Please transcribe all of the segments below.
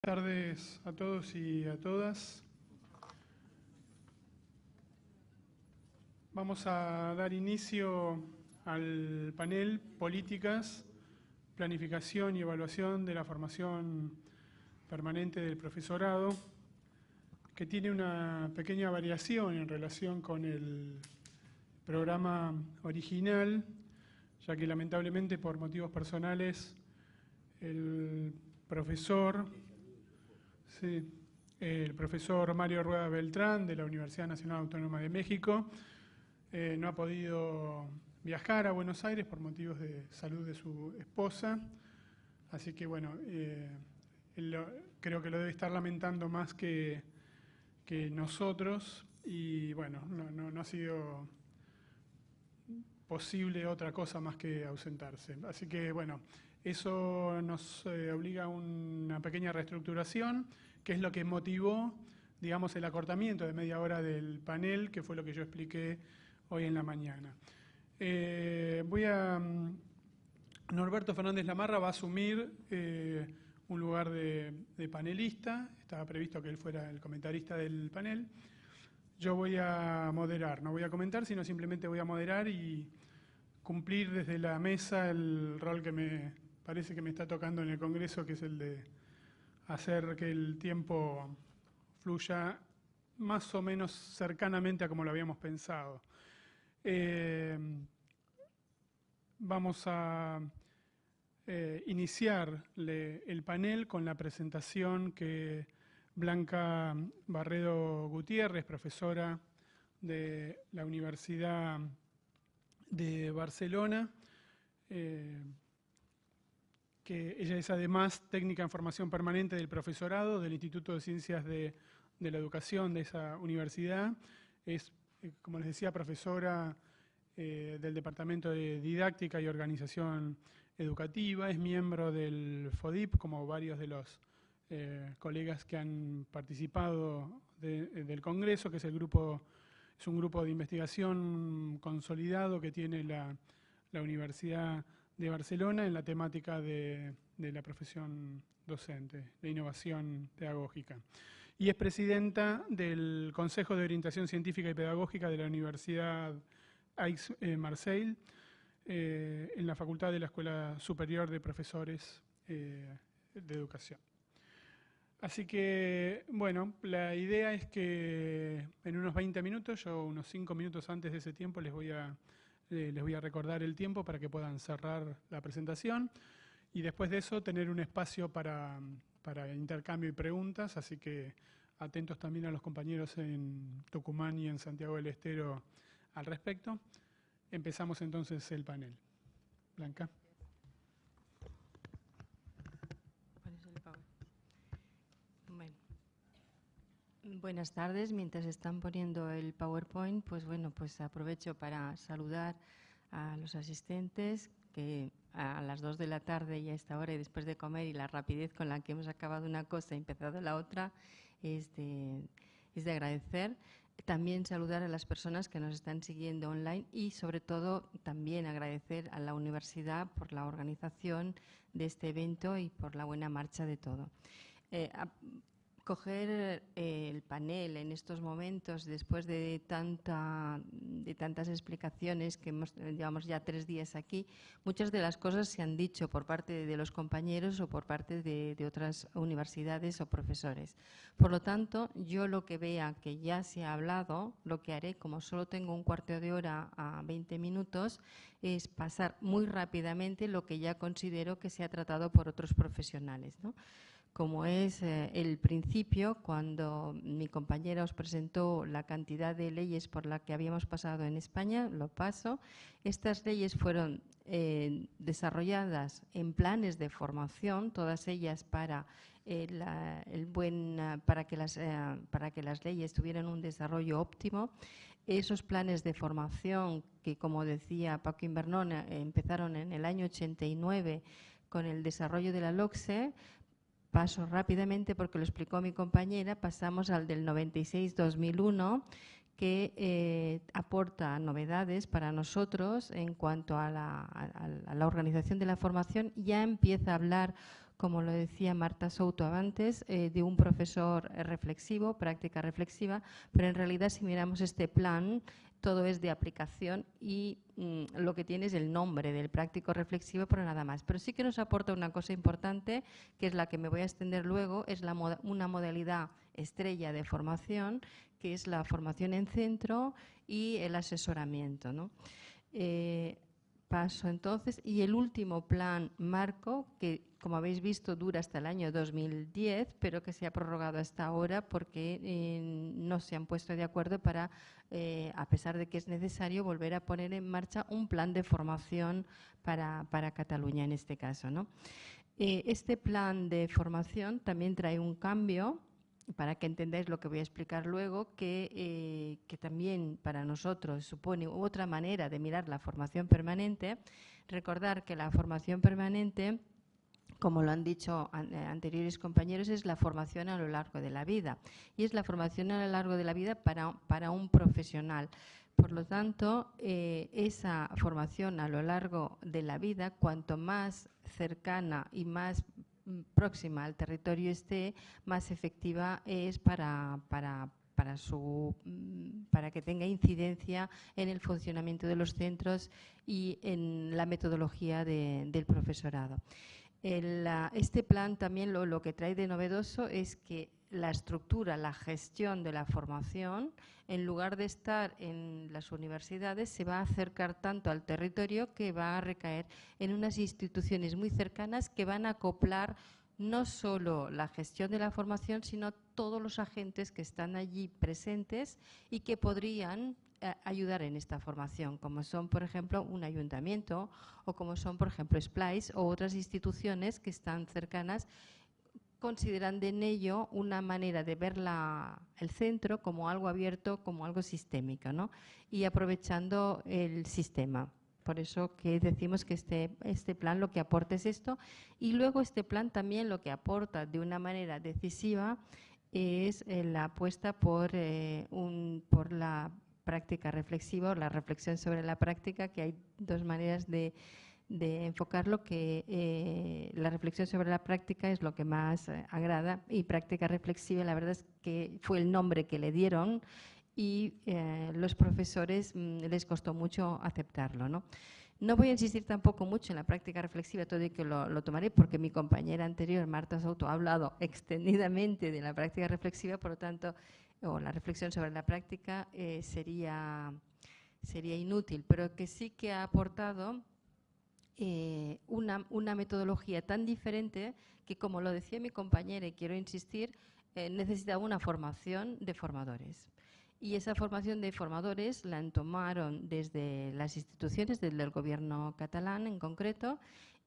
Buenas tardes a todos y a todas. Vamos a dar inicio al panel Políticas, Planificación y Evaluación de la Formación Permanente del Profesorado, que tiene una pequeña variación en relación con el programa original, ya que lamentablemente por motivos personales el profesor Mario Rueda Beltrán, de la Universidad Nacional Autónoma de México, no ha podido viajar a Buenos Aires por motivos de salud de su esposa. Así que bueno, creo que lo debe estar lamentando más que nosotros. Y bueno, no ha sido posible otra cosa más que ausentarse. Así que bueno, eso nos obliga a una pequeña reestructuración, que es lo que motivó, digamos, el acortamiento de media hora del panel, que fue lo que yo expliqué hoy en la mañana. Norberto Fernández Lamarra va a asumir un lugar de panelista. Estaba previsto que él fuera el comentarista del panel. Yo voy a moderar, no voy a comentar, sino simplemente voy a moderar y cumplir desde la mesa el rol que me parece que me está tocando en el Congreso, que es el de hacer que el tiempo fluya más o menos cercanamente a como lo habíamos pensado. Vamos a iniciar el panel con la presentación que Blanca Barredo Gutiérrez, profesora de la Universidad de Barcelona, que ella es además técnica en formación permanente del profesorado del Instituto de Ciencias de la Educación de esa universidad. Es, como les decía, profesora del Departamento de Didáctica y Organización Educativa. Es miembro del FODIP, como varios de los colegas que han participado del Congreso, que es un grupo de investigación consolidado que tiene la Universidad de Barcelona en la temática de la profesión docente, de innovación pedagógica. Y es presidenta del Consejo de Orientación Científica y Pedagógica de la Universidad Aix-Marseille, en la Facultad de la Escuela Superior de Profesores de Educación. Así que, bueno, la idea es que en unos 20 minutos, yo unos 5 minutos antes de ese tiempo les voy a recordar el tiempo para que puedan cerrar la presentación y después de eso tener un espacio para intercambio y preguntas, así que atentos también a los compañeros en Tucumán y en Santiago del Estero al respecto. Empezamos entonces el panel. Blanca. Bueno. Buenas tardes. Mientras están poniendo el PowerPoint, pues bueno, pues aprovecho para saludar a los asistentes, que a las 2 de la tarde y a esta hora y después de comer y la rapidez con la que hemos acabado una cosa y empezado la otra es de agradecer. También saludar a las personas que nos están siguiendo online y sobre todo también agradecer a la universidad por la organización de este evento y por la buena marcha de todo. Coger el panel en estos momentos, después de tantas explicaciones que llevamos ya 3 días aquí, muchas de las cosas se han dicho por parte de los compañeros o por parte de otras universidades o profesores. Por lo tanto, yo lo que vea que ya se ha hablado, lo que haré, como solo tengo un cuarto de hora a 20 minutos, es pasar muy rápidamente lo que ya considero que se ha tratado por otros profesionales, ¿no? Como es el principio, cuando mi compañera os presentó la cantidad de leyes por la que habíamos pasado en España, lo paso. Estas leyes fueron desarrolladas en planes de formación, todas ellas para que las leyes tuvieran un desarrollo óptimo. Esos planes de formación que, como decía Paco Invernón, empezaron en el año 89 con el desarrollo de la LOCSE. Paso rápidamente porque lo explicó mi compañera, pasamos al del 96-2001, que aporta novedades para nosotros en cuanto a la organización de la formación. Ya empieza a hablar como lo decía Marta Souto antes, de un profesor reflexivo, práctica reflexiva, pero en realidad si miramos este plan, todo es de aplicación y lo que tiene es el nombre del práctico reflexivo, pero nada más. Pero sí que nos aporta una cosa importante, que es la que me voy a extender luego, es una modalidad estrella de formación, que es la formación en centro y el asesoramiento, ¿no? Paso entonces, y el último plan marco, que como habéis visto dura hasta el año 2010, pero que se ha prorrogado hasta ahora porque no se han puesto de acuerdo para, a pesar de que es necesario, volver a poner en marcha un plan de formación para Cataluña en este caso, ¿no? Este plan de formación también trae un cambio, para que entendáis lo que voy a explicar luego, que también para nosotros supone otra manera de mirar la formación permanente. Recordar que la formación permanente, como lo han dicho anteriores compañeros, es la formación a lo largo de la vida. Y es la formación a lo largo de la vida para un profesional. Por lo tanto, esa formación a lo largo de la vida, cuanto más cercana y más próxima al territorio esté, más efectiva es para que tenga incidencia en el funcionamiento de los centros y en la metodología del profesorado. Este plan también lo que trae de novedoso es que la estructura, la gestión de la formación, en lugar de estar en las universidades, se va a acercar tanto al territorio que va a recaer en unas instituciones muy cercanas que van a acoplar no solo la gestión de la formación, sino todos los agentes que están allí presentes y que podrían ayudar en esta formación, como son, por ejemplo, un ayuntamiento o como son, por ejemplo, SPLAIS o otras instituciones que están cercanas, considerando en ello una manera de ver el centro como algo abierto, como algo sistémico, ¿no? Y aprovechando el sistema. Por eso que decimos que este plan lo que aporta es esto. Y luego este plan también lo que aporta de una manera decisiva es la apuesta por la práctica reflexiva o la reflexión sobre la práctica, que hay dos maneras de enfocarlo, que la reflexión sobre la práctica es lo que más agrada, y práctica reflexiva la verdad es que fue el nombre que le dieron y los profesores les costó mucho aceptarlo, ¿no? No voy a insistir tampoco mucho en la práctica reflexiva, todo y que lo tomaré porque mi compañera anterior, Marta Souto, ha hablado extendidamente de la práctica reflexiva, por lo tanto, o la reflexión sobre la práctica sería inútil, pero que sí que ha aportado una metodología tan diferente que, como lo decía mi compañera, y quiero insistir, necesitaba una formación de formadores. Y esa formación de formadores la tomaron desde las instituciones, desde el gobierno catalán en concreto,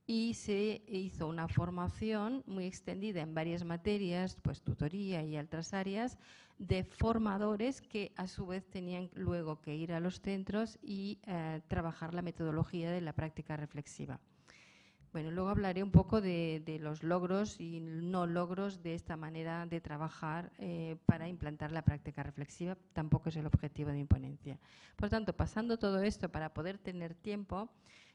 y se hizo una formación muy extendida en varias materias, pues tutoría y otras áreas, de formadores que a su vez tenían luego que ir a los centros y trabajar la metodología de la práctica reflexiva. Bueno, luego hablaré un poco de los logros y no logros de esta manera de trabajar para implantar la práctica reflexiva. Tampoco es el objetivo de mi ponencia. Por tanto, pasando todo esto para poder tener tiempo,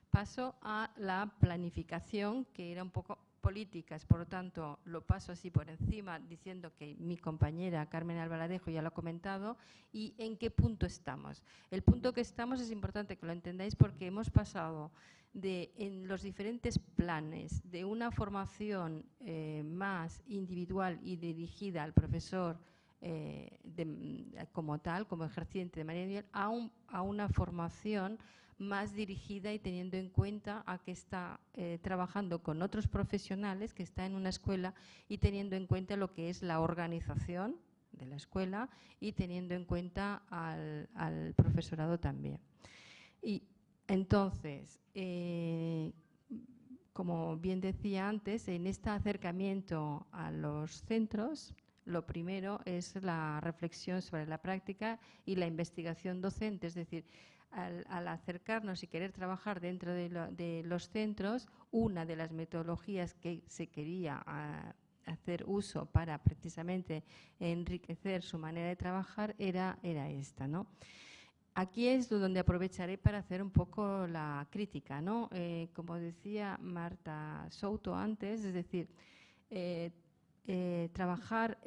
paso a la planificación, que era un poco políticas, por lo tanto lo paso así por encima diciendo que mi compañera Carmen Albaladejo ya lo ha comentado. ¿Y en qué punto estamos? El punto que estamos es importante que lo entendáis porque hemos pasado en los diferentes planes de una formación más individual y dirigida al profesor como tal, como ejerciente de manera individual, a una formación más dirigida y teniendo en cuenta a que está trabajando con otros profesionales, que está en una escuela y teniendo en cuenta lo que es la organización de la escuela y teniendo en cuenta al profesorado también. Y entonces, como bien decía antes, en este acercamiento a los centros, lo primero es la reflexión sobre la práctica y la investigación docente, es decir, al acercarnos y querer trabajar dentro de los centros, una de las metodologías que se quería hacer uso para precisamente enriquecer su manera de trabajar era esta, ¿no? Aquí es donde aprovecharé para hacer un poco la crítica, ¿no? Como decía Marta Souto antes, es decir, trabajar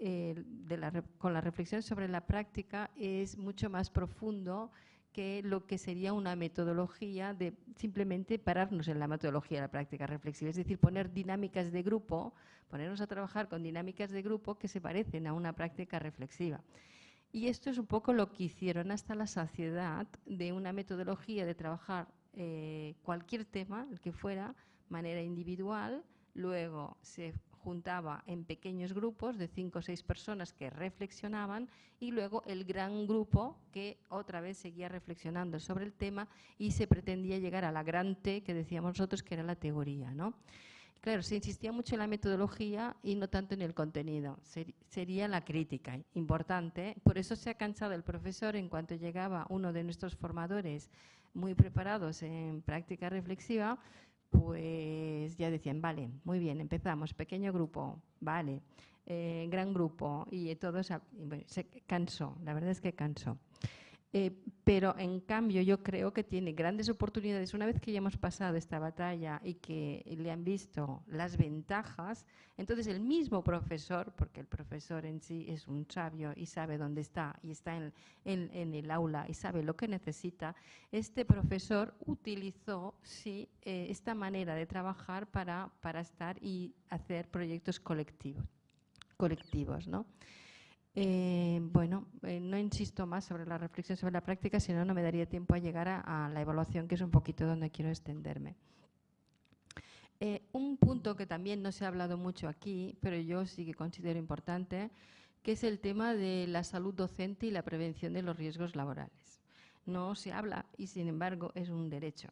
con la reflexión sobre la práctica es mucho más profundo que lo que sería una metodología de simplemente pararnos en la metodología de la práctica reflexiva, es decir, poner dinámicas de grupo, ponernos a trabajar con dinámicas de grupo que se parecen a una práctica reflexiva. Y esto es un poco lo que hicieron hasta la saciedad de una metodología de trabajar cualquier tema, el que fuera, manera individual, luego se juntaba en pequeños grupos de 5 o 6 personas que reflexionaban y luego el gran grupo que otra vez seguía reflexionando sobre el tema y se pretendía llegar a la gran T que decíamos nosotros que era la teoría, ¿no? Claro, se insistía mucho en la metodología y no tanto en el contenido. Sería la crítica importante. Por eso se ha cansado el profesor en cuanto llegaba uno de nuestros formadores muy preparados en práctica reflexiva, pues ya decían, vale, muy bien, empezamos, pequeño grupo, vale, gran grupo, y todos, bueno, se cansó, la verdad es que cansó. Pero en cambio yo creo que tiene grandes oportunidades una vez que ya hemos pasado esta batalla y que le han visto las ventajas. Entonces el mismo profesor, porque el profesor en sí es un sabio y sabe dónde está y está en el aula y sabe lo que necesita, este profesor utilizó esta manera de trabajar para estar y hacer proyectos colectivos, ¿no? Bueno, no insisto más sobre la reflexión sobre la práctica, si no, no me daría tiempo a llegar a la evaluación, que es un poquito donde quiero extenderme. Un punto que también no se ha hablado mucho aquí, pero yo sí que considero importante, que es el tema de la salud docente y la prevención de los riesgos laborales. No se habla y, sin embargo, es un derecho.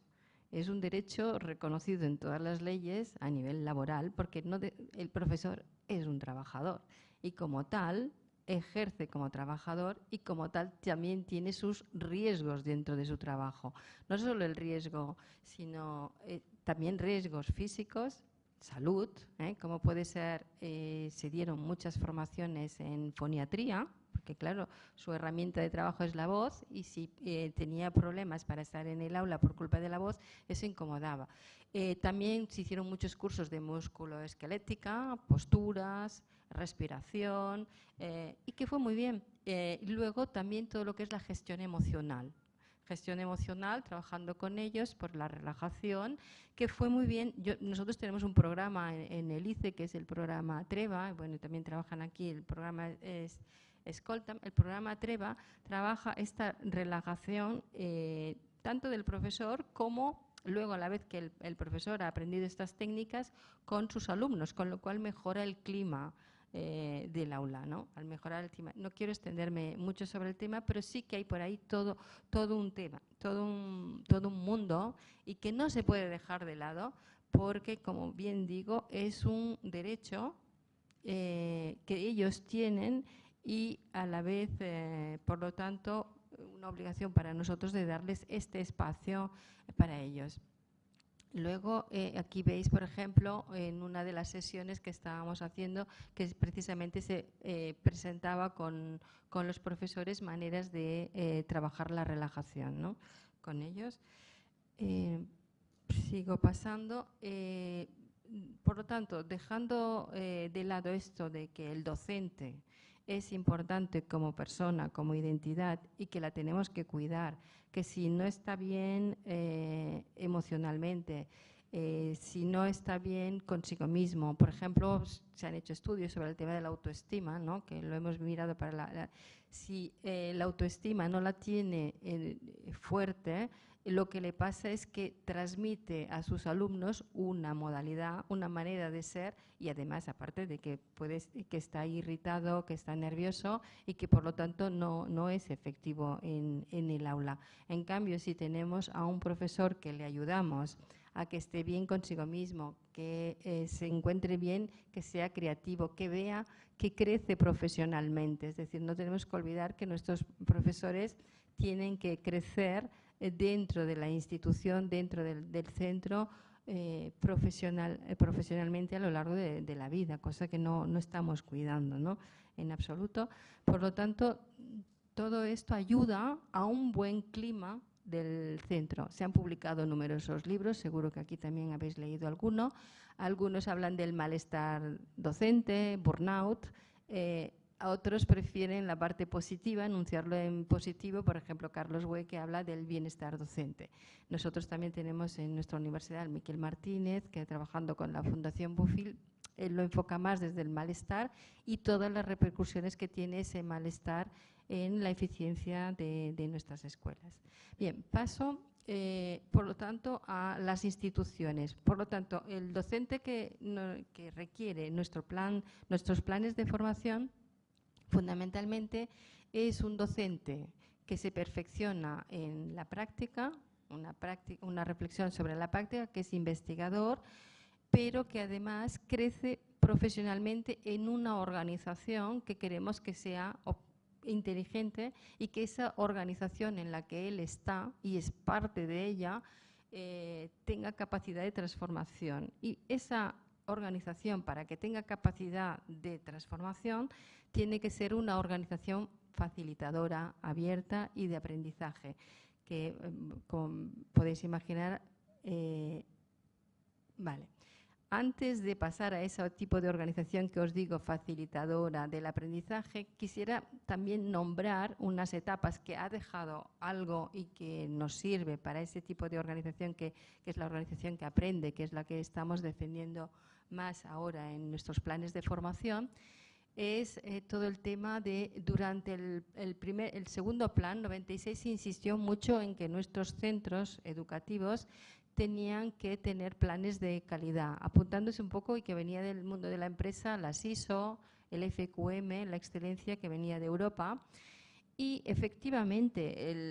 Es un derecho reconocido en todas las leyes a nivel laboral, porque el profesor es un trabajador y como tal ejerce como trabajador y como tal también tiene sus riesgos dentro de su trabajo. No solo el riesgo, sino también riesgos físicos, salud, como puede ser, se dieron muchas formaciones en foniatría, porque claro, su herramienta de trabajo es la voz y si tenía problemas para estar en el aula por culpa de la voz, eso incomodaba. También se hicieron muchos cursos de musculoesquelética, posturas, respiración, y que fue muy bien. Luego también todo lo que es la gestión emocional, trabajando con ellos por la relajación, que fue muy bien. Nosotros tenemos un programa en el ICE, que es el programa TREVA, bueno, también trabajan aquí, el programa es Escoltam. El programa TREVA trabaja esta relajación tanto del profesor como luego, a la vez que el profesor ha aprendido estas técnicas, con sus alumnos, con lo cual mejora el clima del aula, ¿no? Al mejorar el clima. No quiero extenderme mucho sobre el tema, pero sí que hay por ahí todo un tema, todo un mundo, y que no se puede dejar de lado porque, como bien digo, es un derecho que ellos tienen y a la vez, por lo tanto, una obligación para nosotros de darles este espacio para ellos. Luego, aquí veis, por ejemplo, en una de las sesiones que estábamos haciendo, que precisamente se presentaba con los profesores maneras de trabajar la relajación, ¿no? Con ellos. Sigo pasando. Por lo tanto, dejando de lado esto de que el docente es importante como persona, como identidad, y que la tenemos que cuidar, que si no está bien emocionalmente, si no está bien consigo mismo, por ejemplo, se han hecho estudios sobre el tema de la autoestima, ¿no? Que lo hemos mirado para si la autoestima no la tiene fuerte, lo que le pasa es que transmite a sus alumnos una modalidad, una manera de ser, y además, aparte de que está irritado, que está nervioso y que por lo tanto no es efectivo en el aula. En cambio, si tenemos a un profesor que le ayudamos a que esté bien consigo mismo, que se encuentre bien, que sea creativo, que vea que crece profesionalmente. Es decir, no tenemos que olvidar que nuestros profesores tienen que crecer dentro de la institución, dentro del centro, profesionalmente a lo largo de la vida, cosa que no estamos cuidando, ¿no? En absoluto. Por lo tanto, todo esto ayuda a un buen clima del centro. Se han publicado numerosos libros, seguro que aquí también habéis leído alguno. Algunos hablan del malestar docente, burnout. Otros prefieren la parte positiva, enunciarlo en positivo. Por ejemplo, Carlos Güell, que habla del bienestar docente. Nosotros también tenemos en nuestra universidad al Miquel Martínez, que trabajando con la Fundación Bofill, él lo enfoca más desde el malestar y todas las repercusiones que tiene ese malestar en la eficiencia de nuestras escuelas. Bien, paso, por lo tanto, a las instituciones. Por lo tanto, el docente que requiere nuestros planes de formación, fundamentalmente es un docente que se perfecciona en la práctica, una reflexión sobre la práctica, que es investigador, pero que además crece profesionalmente en una organización que queremos que sea inteligente y que esa organización en la que él está y es parte de ella tenga capacidad de transformación. Y esa organización, para que tenga capacidad de transformación, tiene que ser una organización facilitadora, abierta y de aprendizaje, que como podéis imaginar, vale. Antes de pasar a ese tipo de organización que os digo facilitadora del aprendizaje, quisiera también nombrar unas etapas que ha dejado algo y que nos sirve para ese tipo de organización que es la organización que aprende, que es la que estamos defendiendo más ahora en nuestros planes de formación. Es todo el tema de, durante el segundo plan, 96, se insistió mucho en que nuestros centros educativos tenían que tener planes de calidad, apuntándose un poco, y que venía del mundo de la empresa, las ISO, el FQM, la excelencia que venía de Europa. Y efectivamente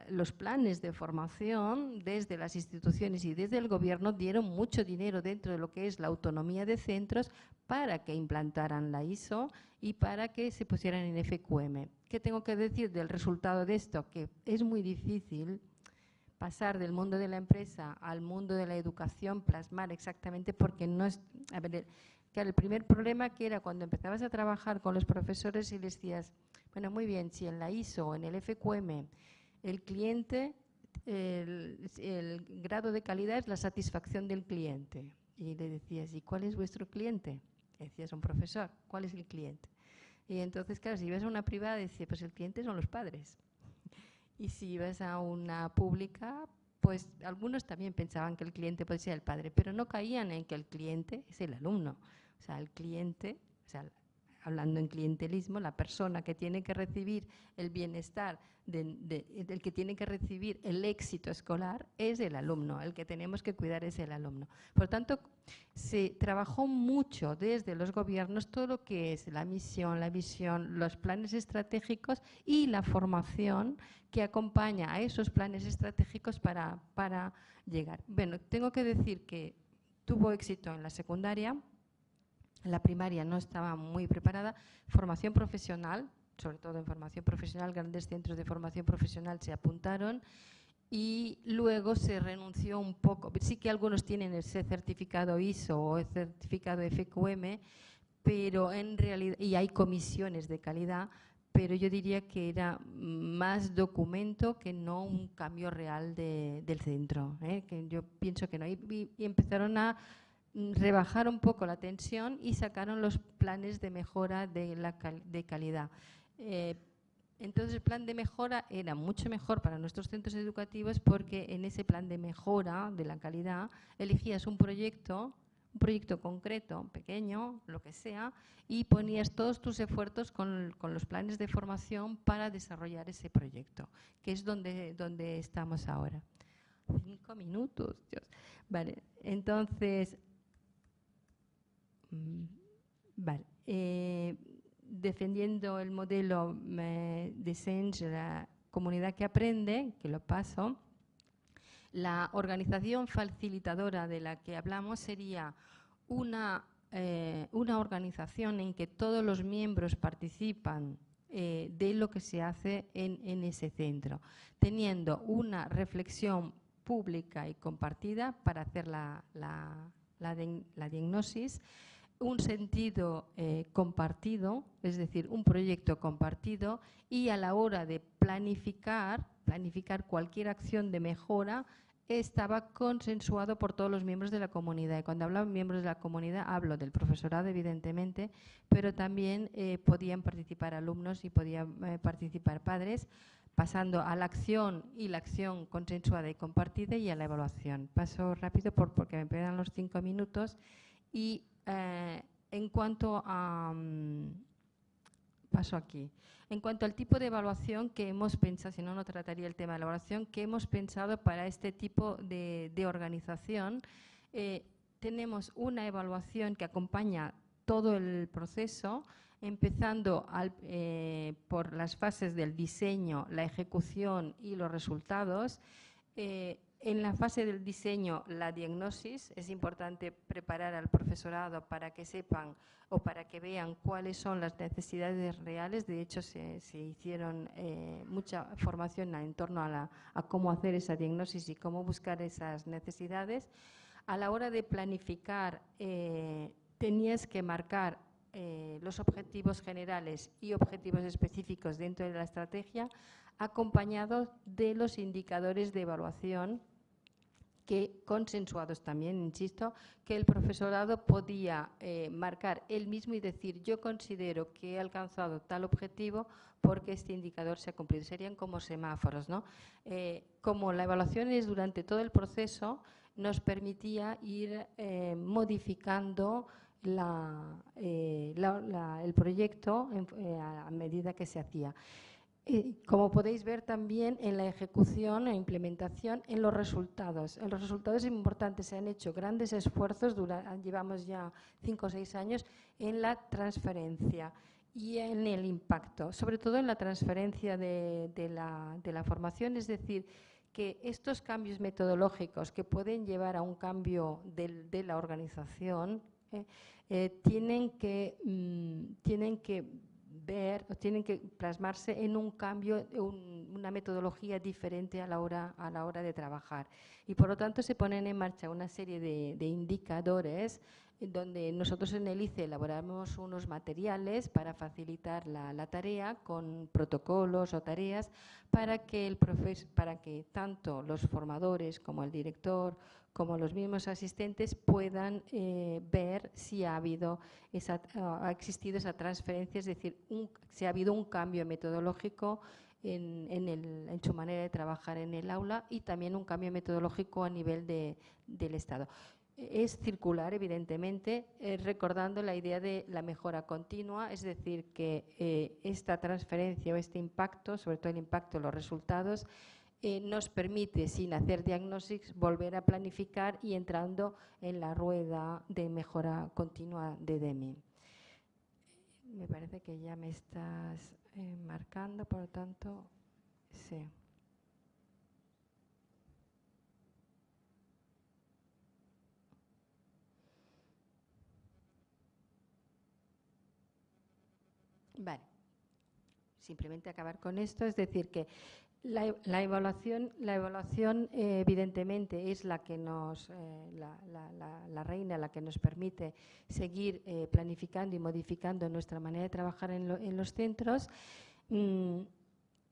los planes de formación desde las instituciones y desde el gobierno dieron mucho dinero dentro de lo que es la autonomía de centros para que implantaran la ISO y para que se pusieran en FQM. ¿Qué tengo que decir del resultado de esto? Que es muy difícil pasar del mundo de la empresa al mundo de la educación, plasmar exactamente, porque no es… A ver, claro, el primer problema que era cuando empezabas a trabajar con los profesores y les decías, bueno, muy bien, si en la ISO o en el FQM el cliente, el grado de calidad es la satisfacción del cliente. Y le decías, ¿y cuál es vuestro cliente? Le decías a un profesor, ¿cuál es el cliente? Y entonces, claro, si ibas a una privada, decía, pues el cliente son los padres. Y si ibas a una pública, pues algunos también pensaban que el cliente podía ser el padre, pero no caían en que el cliente es el alumno. O sea, el cliente, o sea, hablando en clientelismo, la persona que tiene que recibir el bienestar, el que tiene que recibir el éxito escolar es el alumno, el que tenemos que cuidar es el alumno. Por tanto, se trabajó mucho desde los gobiernos todo lo que es la misión, la visión, los planes estratégicos y la formación que acompaña a esos planes estratégicos para llegar. Bueno, tengo que decir que tuvo éxito en la secundaria. La primaria no estaba muy preparada. Formación profesional, sobre todo en formación profesional, grandes centros de formación profesional se apuntaron y luego se renunció un poco. Sí que algunos tienen ese certificado ISO o el certificado FQM, pero en realidad, y hay comisiones de calidad, pero yo diría que era más documento que no un cambio real del centro, que yo pienso que no. Y empezaron a rebajar un poco la tensión y sacaron los planes de mejora de calidad. Entonces el plan de mejora era mucho mejor para nuestros centros educativos porque en ese plan de mejora de la calidad elegías un proyecto concreto, pequeño, lo que sea, y ponías todos tus esfuerzos con los planes de formación para desarrollar ese proyecto, que es donde estamos ahora. 5 minutos, Dios. Vale, entonces… Vale. Defendiendo el modelo de Senge, la comunidad que aprende, que lo paso, la organización facilitadora de la que hablamos sería una organización en que todos los miembros participan de lo que se hace en ese centro, teniendo una reflexión pública y compartida para hacer la diagnosis, un sentido compartido, es decir, un proyecto compartido, y a la hora de planificar cualquier acción de mejora, estaba consensuado por todos los miembros de la comunidad. Y cuando hablo de miembros de la comunidad, hablo del profesorado, evidentemente, pero también podían participar alumnos y podían participar padres, pasando a la acción y la acción consensuada y compartida y a la evaluación. Paso rápido porque me quedan los 5 minutos. Y en cuanto a… paso aquí. En cuanto al tipo de evaluación que hemos pensado, si no, no trataría el tema de la evaluación, que hemos pensado para este tipo de organización, tenemos una evaluación que acompaña todo el proceso, empezando por las fases del diseño, la ejecución y los resultados. En la fase del diseño, la diagnosis, es importante preparar al profesorado para que sepan o para que vean cuáles son las necesidades reales. De hecho, se hicieron mucha formación en torno a cómo hacer esa diagnosis y cómo buscar esas necesidades. A la hora de planificar, tenías que marcar los objetivos generales y objetivos específicos dentro de la estrategia, acompañados de los indicadores de evaluación que consensuados también, insisto, que el profesorado podía marcar él mismo y decir: yo considero que he alcanzado tal objetivo porque este indicador se ha cumplido. Serían como semáforos, ¿no? Como la evaluación es durante todo el proceso, nos permitía ir modificando el proyecto a medida que se hacía. Como podéis ver también en la ejecución e implementación, en los resultados. En los resultados importantes se han hecho grandes esfuerzos, llevamos ya 5 o 6 años, en la transferencia y en el impacto, sobre todo en la transferencia de la formación, es decir, que estos cambios metodológicos que pueden llevar a un cambio de la organización tienen que plasmarse en un cambio, una metodología diferente a la hora de trabajar. Y por lo tanto se ponen en marcha una serie de indicadores donde nosotros en el ICE elaboramos unos materiales para facilitar la tarea con protocolos o tareas para que tanto los formadores como el director como los mismos asistentes puedan ver si ha existido esa transferencia, es decir, si ha habido un cambio metodológico en su manera de trabajar en el aula y también un cambio metodológico a nivel del Estado. Es circular, evidentemente, recordando la idea de la mejora continua, es decir, que esta transferencia o este impacto, sobre todo el impacto en los resultados, nos permite, sin hacer diagnósticos, volver a planificar y entrando en la rueda de mejora continua de DEMI. Me parece que ya me estás marcando, por lo tanto, sí. Vale. Simplemente acabar con esto, es decir, que la evaluación evidentemente es la que la reina, la que nos permite seguir planificando y modificando nuestra manera de trabajar en los centros.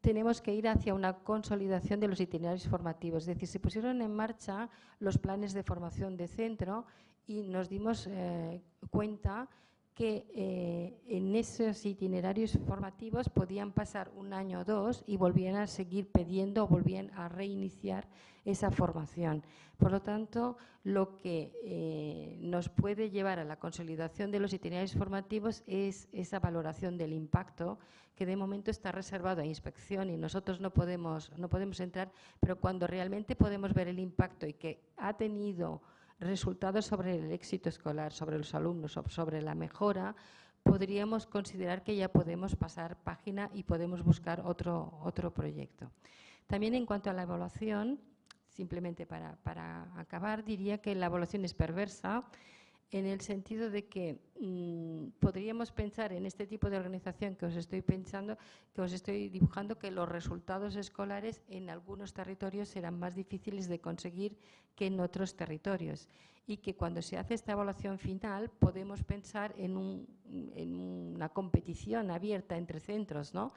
Tenemos que ir hacia una consolidación de los itinerarios formativos, es decir, se pusieron en marcha los planes de formación de centro y nos dimos cuenta que en esos itinerarios formativos podían pasar 1 año o 2 y volvían a seguir pidiendo o volvían a reiniciar esa formación. Por lo tanto, lo que nos puede llevar a la consolidación de los itinerarios formativos es esa valoración del impacto, que de momento está reservado a inspección y nosotros no podemos entrar, pero cuando realmente podemos ver el impacto y que ha tenido resultados sobre el éxito escolar, sobre los alumnos, sobre la mejora, podríamos considerar que ya podemos pasar página y podemos buscar otro proyecto. También en cuanto a la evaluación, simplemente para acabar, diría que la evaluación es perversa en el sentido de que podríamos pensar en este tipo de organización que os estoy dibujando, que los resultados escolares en algunos territorios serán más difíciles de conseguir que en otros territorios y que cuando se hace esta evaluación final podemos pensar en una competición abierta entre centros, ¿no?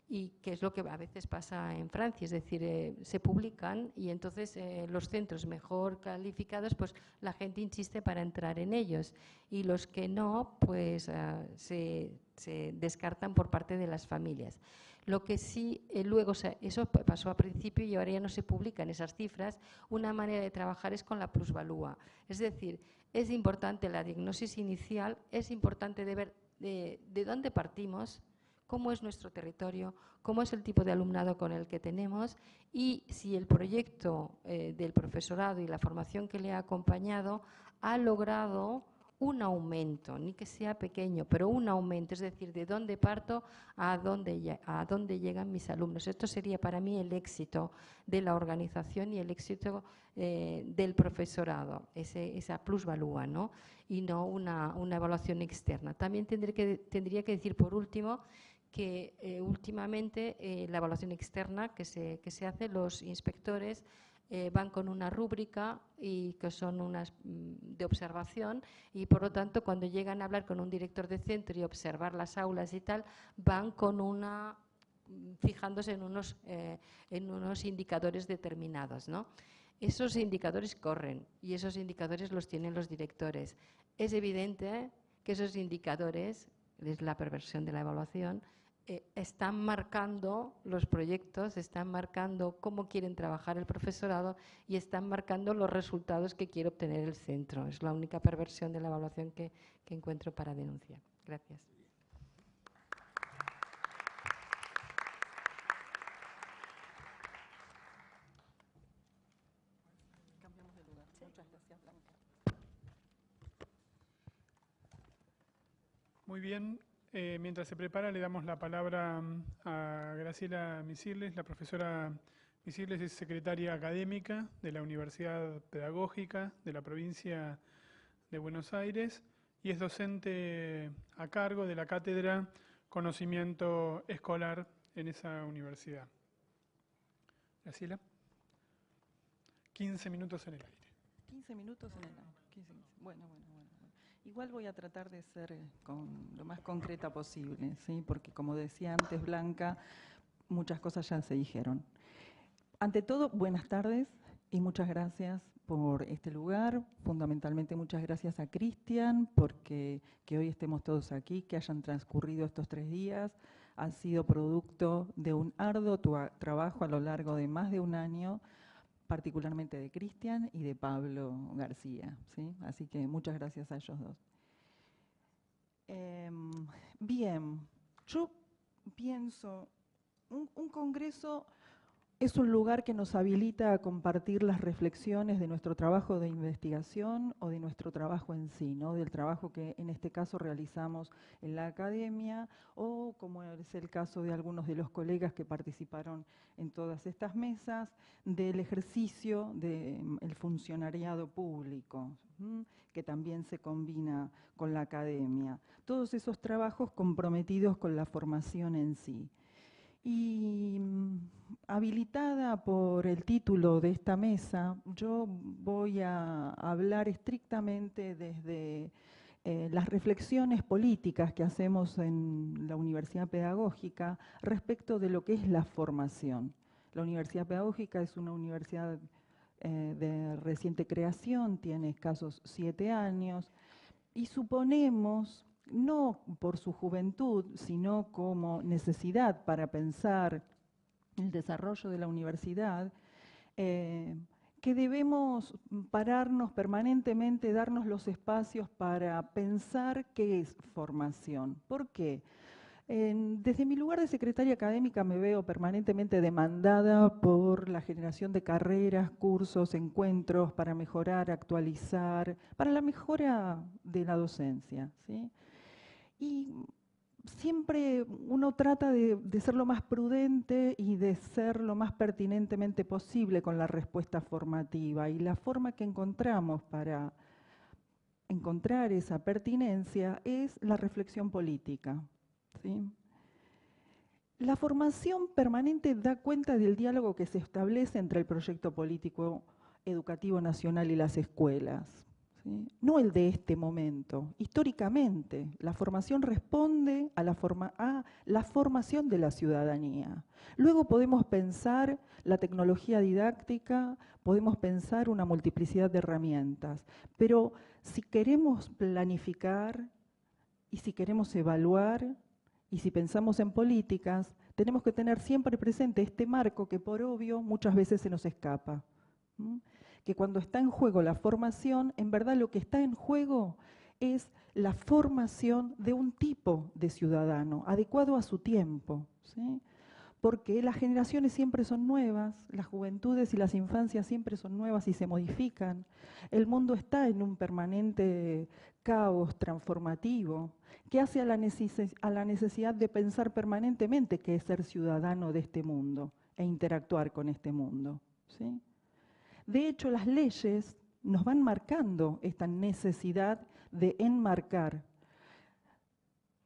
y que es lo que a veces pasa en Francia, es decir, se publican y entonces los centros mejor calificados, pues la gente insiste para entrar en ellos, y los que no, pues se descartan por parte de las familias. Lo que sí, luego, eso pasó al principio y ahora ya no se publican esas cifras. Una manera de trabajar es con la plusvalúa, es decir, es importante la diagnosis inicial, es importante de ver de dónde partimos, cómo es nuestro territorio, cómo es el tipo de alumnado con el que tenemos, y si el proyecto del profesorado y la formación que le ha acompañado ha logrado un aumento, ni que sea pequeño, pero un aumento, es decir, de dónde parto a dónde llegan mis alumnos. Esto sería para mí el éxito de la organización y el éxito del profesorado, esa plusvalúa, ¿no? Y no una evaluación externa. También tendría que decir, por último, que últimamente la evaluación externa que se hace, los inspectores van con una rúbrica y que son unas de observación, y por lo tanto cuando llegan a hablar con un director de centro y observar las aulas y tal, van con una fijándose en unos indicadores determinados, ¿no? Esos indicadores corren y esos indicadores los tienen los directores. Es evidente que esos indicadores, es la perversión de la evaluación, están marcando los proyectos, están marcando cómo quieren trabajar el profesorado y están marcando los resultados que quiere obtener el centro. Es la única perversión de la evaluación que encuentro para denunciar. Gracias. Cambiamos de lugar. Muchas gracias, Blanca. Muy bien. Mientras se prepara, le damos la palabra a Graciela Misigles. La profesora Misigles es secretaria académica de la Universidad Pedagógica de la provincia de Buenos Aires y es docente a cargo de la cátedra Conocimiento Escolar en esa universidad. Graciela. 15 minutos en el aire. 15 minutos en el aire. Bueno. Igual voy a tratar de ser lo más concreta posible, ¿sí? Porque como decía antes Blanca, muchas cosas ya se dijeron. Ante todo, buenas tardes y muchas gracias por este lugar. Fundamentalmente muchas gracias a Cristian porque que hoy estemos todos aquí, que hayan transcurrido estos 3 días. Ha sido producto de un arduo trabajo a lo largo de más de un año, particularmente de Cristian y de Pablo García, ¿sí? Así que muchas gracias a ellos dos. Bien, yo pienso, un congreso es un lugar que nos habilita a compartir las reflexiones de nuestro trabajo de investigación o de nuestro trabajo en sí, ¿no? Del trabajo que en este caso realizamos en la academia o, como es el caso de algunos de los colegas que participaron en todas estas mesas, del ejercicio del funcionariado público, que también se combina con la academia. Todos esos trabajos comprometidos con la formación en sí. Y habilitada por el título de esta mesa, yo voy a hablar estrictamente desde las reflexiones políticas que hacemos en la Universidad Pedagógica respecto de lo que es la formación. La Universidad Pedagógica es una universidad de reciente creación, tiene escasos 7 años, y suponemos, no por su juventud, sino como necesidad para pensar el desarrollo de la universidad, que debemos pararnos permanentemente, darnos los espacios para pensar qué es formación. ¿Por qué? Desde mi lugar de secretaria académica me veo permanentemente demandada por la generación de carreras, cursos, encuentros para mejorar, actualizar, para la mejora de la docencia, ¿sí? Y siempre uno trata de ser lo más prudente y de ser lo más pertinentemente posible con la respuesta formativa. Y la forma que encontramos para encontrar esa pertinencia es la reflexión política, ¿sí? La formación permanente da cuenta del diálogo que se establece entre el proyecto político educativo nacional y las escuelas, ¿sí? No el de este momento. Históricamente, la formación responde a la formación de la ciudadanía. Luego podemos pensar la tecnología didáctica, podemos pensar una multiplicidad de herramientas, pero si queremos planificar y si queremos evaluar y si pensamos en políticas, tenemos que tener siempre presente este marco que por obvio muchas veces se nos escapa. Que cuando está en juego la formación, en verdad lo que está en juego es la formación de un tipo de ciudadano, adecuado a su tiempo, ¿sí? Porque las generaciones siempre son nuevas, las juventudes y las infancias siempre son nuevas y se modifican. El mundo está en un permanente caos transformativo que hace a la necesidad de pensar permanentemente qué es ser ciudadano de este mundo e interactuar con este mundo, ¿sí? De hecho, las leyes nos van marcando esta necesidad de enmarcar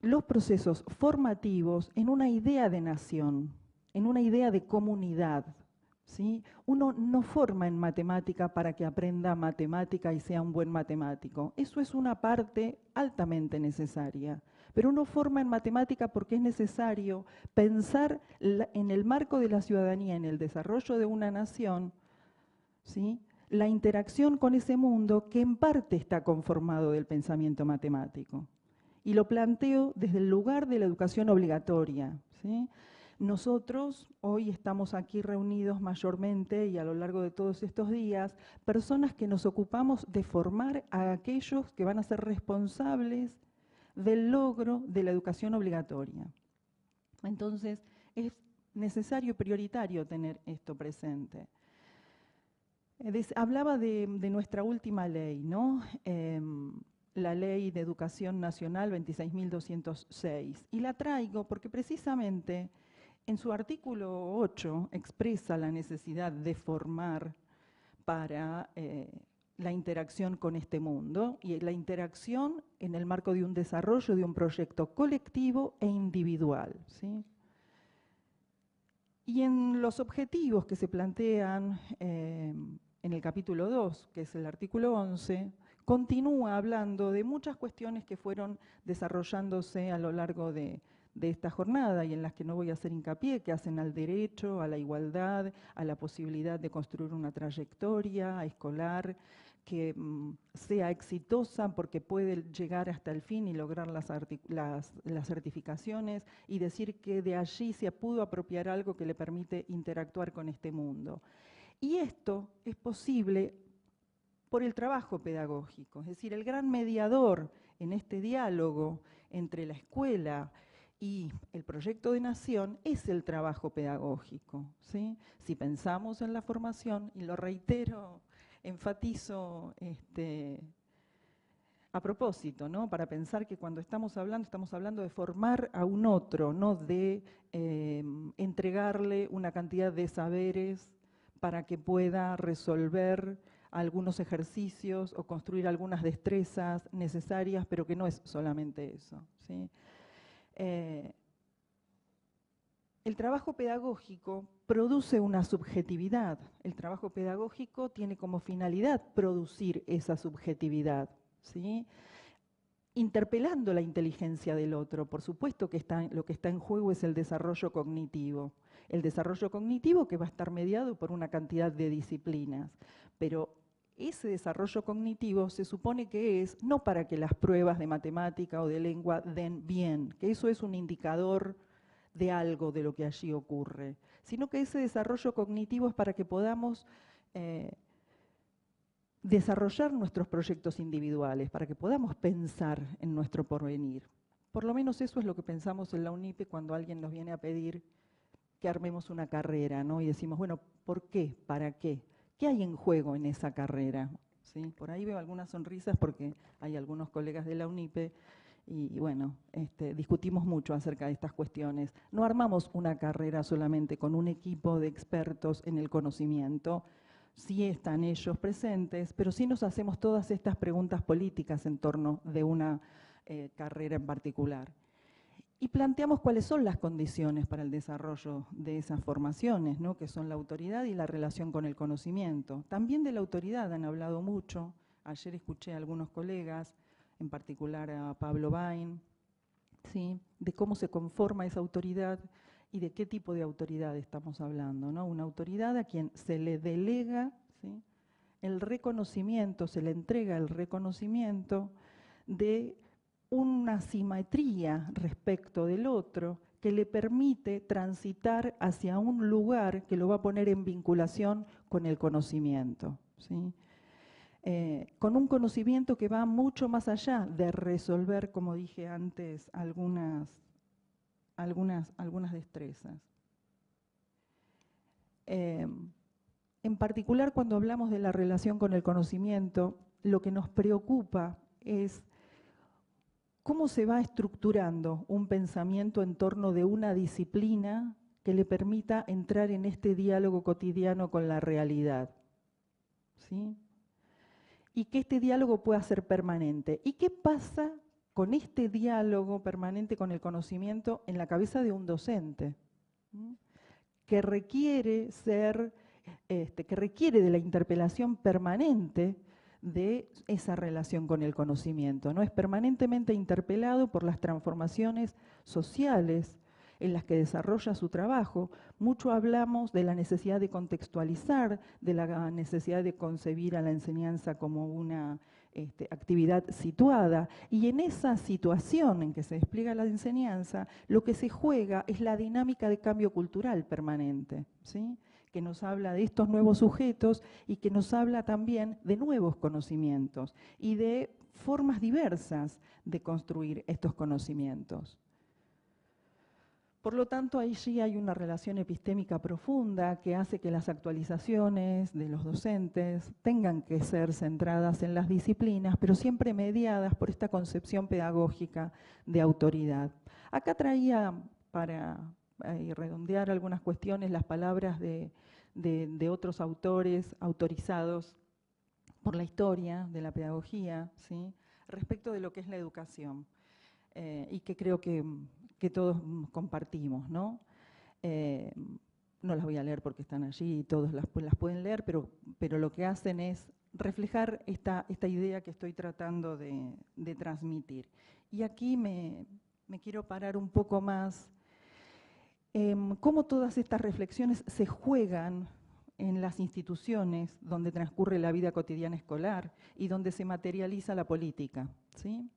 los procesos formativos en una idea de nación, en una idea de comunidad, ¿sí? Uno no forma en matemática para que aprenda matemática y sea un buen matemático. Eso es una parte altamente necesaria. Pero uno forma en matemática porque es necesario pensar en el marco de la ciudadanía, en el desarrollo de una nación, ¿sí? La interacción con ese mundo que en parte está conformado del pensamiento matemático. Y lo planteo desde el lugar de la educación obligatoria, ¿sí? Nosotros hoy estamos aquí reunidos mayormente y a lo largo de todos estos días, personas que nos ocupamos de formar a aquellos que van a ser responsables del logro de la educación obligatoria. Entonces, es necesario y prioritario tener esto presente. Hablaba de nuestra última ley, ¿no? La Ley de Educación Nacional 26.206. Y la traigo porque precisamente en su artículo 8 expresa la necesidad de formar para la interacción con este mundo y la interacción en el marco de un desarrollo de un proyecto colectivo e individual, ¿sí? Y en los objetivos que se plantean en el capítulo 2, que es el artículo 11, continúa hablando de muchas cuestiones que fueron desarrollándose a lo largo de esta jornada y en las que no voy a hacer hincapié, que hacen al derecho, a la igualdad, a la posibilidad de construir una trayectoria escolar que sea exitosa porque puede llegar hasta el fin y lograr las certificaciones y decir que de allí se pudo apropiar algo que le permite interactuar con este mundo. Y esto es posible por el trabajo pedagógico, es decir, el gran mediador en este diálogo entre la escuela y el proyecto de nación es el trabajo pedagógico, ¿sí? Si pensamos en la formación, y lo reitero, enfatizo a propósito, ¿no? Para pensar que cuando estamos hablando de formar a un otro, no de entregarle una cantidad de saberes para que pueda resolver algunos ejercicios o construir algunas destrezas necesarias, pero que no es solamente eso, ¿sí? El trabajo pedagógico produce una subjetividad. El trabajo pedagógico tiene como finalidad producir esa subjetividad, ¿sí? Interpelando la inteligencia del otro. Por supuesto que lo que está en juego es el desarrollo cognitivo. El desarrollo cognitivo que va a estar mediado por una cantidad de disciplinas, pero ese desarrollo cognitivo se supone que es no para que las pruebas de matemática o de lengua den bien, que eso es un indicador de algo de lo que allí ocurre, sino que ese desarrollo cognitivo es para que podamos desarrollar nuestros proyectos individuales, para que podamos pensar en nuestro porvenir. Por lo menos eso es lo que pensamos en la UNIPE cuando alguien nos viene a pedir que armemos una carrera, ¿no? Y decimos, bueno, ¿por qué? ¿Para qué? ¿Qué hay en juego en esa carrera? ¿Sí? Por ahí veo algunas sonrisas porque hay algunos colegas de la UNIPE y bueno, discutimos mucho acerca de estas cuestiones. No armamos una carrera solamente con un equipo de expertos en el conocimiento, sí están ellos presentes, pero sí nos hacemos todas estas preguntas políticas en torno de una carrera en particular. Y planteamos cuáles son las condiciones para el desarrollo de esas formaciones, ¿no? Que son la autoridad y la relación con el conocimiento. También de la autoridad han hablado mucho, Ayer escuché a algunos colegas, en particular a Pablo Bain, ¿sí?, de cómo se conforma esa autoridad y de qué tipo de autoridad estamos hablando, ¿no? Una autoridad a quien se le delega, ¿sí?, el reconocimiento, se le entrega el reconocimiento de una simetría respecto del otro que le permite transitar hacia un lugar que lo va a poner en vinculación con el conocimiento, ¿sí? Con un conocimiento que va mucho más allá de resolver, como dije antes, algunas destrezas. En particular, cuando hablamos de la relación con el conocimiento, lo que nos preocupa es cómo se va estructurando un pensamiento en torno de una disciplina que le permita entrar en este diálogo cotidiano con la realidad, ¿sí? Y que este diálogo pueda ser permanente. ¿Y qué pasa con este diálogo permanente con el conocimiento en la cabeza de un docente? ¿Mm? Que requiere de la interpelación permanente de esa relación con el conocimiento, ¿no? Es permanentemente interpelado por las transformaciones sociales en las que desarrolla su trabajo. Mucho hablamos de la necesidad de contextualizar, de la necesidad de concebir a la enseñanza como una actividad situada, y en esa situación en que se despliega la enseñanza, lo que se juega es la dinámica de cambio cultural permanente, ¿sí?, que nos habla de estos nuevos sujetos y que nos habla también de nuevos conocimientos y de formas diversas de construir estos conocimientos. Por lo tanto, allí hay una relación epistémica profunda que hace que las actualizaciones de los docentes tengan que ser centradas en las disciplinas, pero siempre mediadas por esta concepción pedagógica de autoridad. Acá traía, para redondear algunas cuestiones, las palabras de otros autores autorizados por la historia de la pedagogía, ¿sí?, respecto de lo que es la educación, y que creo que todos compartimos, ¿no? No las voy a leer porque están allí y todos las pueden leer, pero lo que hacen es reflejar esta idea que estoy tratando de transmitir. Y aquí me quiero parar un poco más cómo todas estas reflexiones se juegan en las instituciones donde transcurre la vida cotidiana escolar y donde se materializa la política, ¿sí?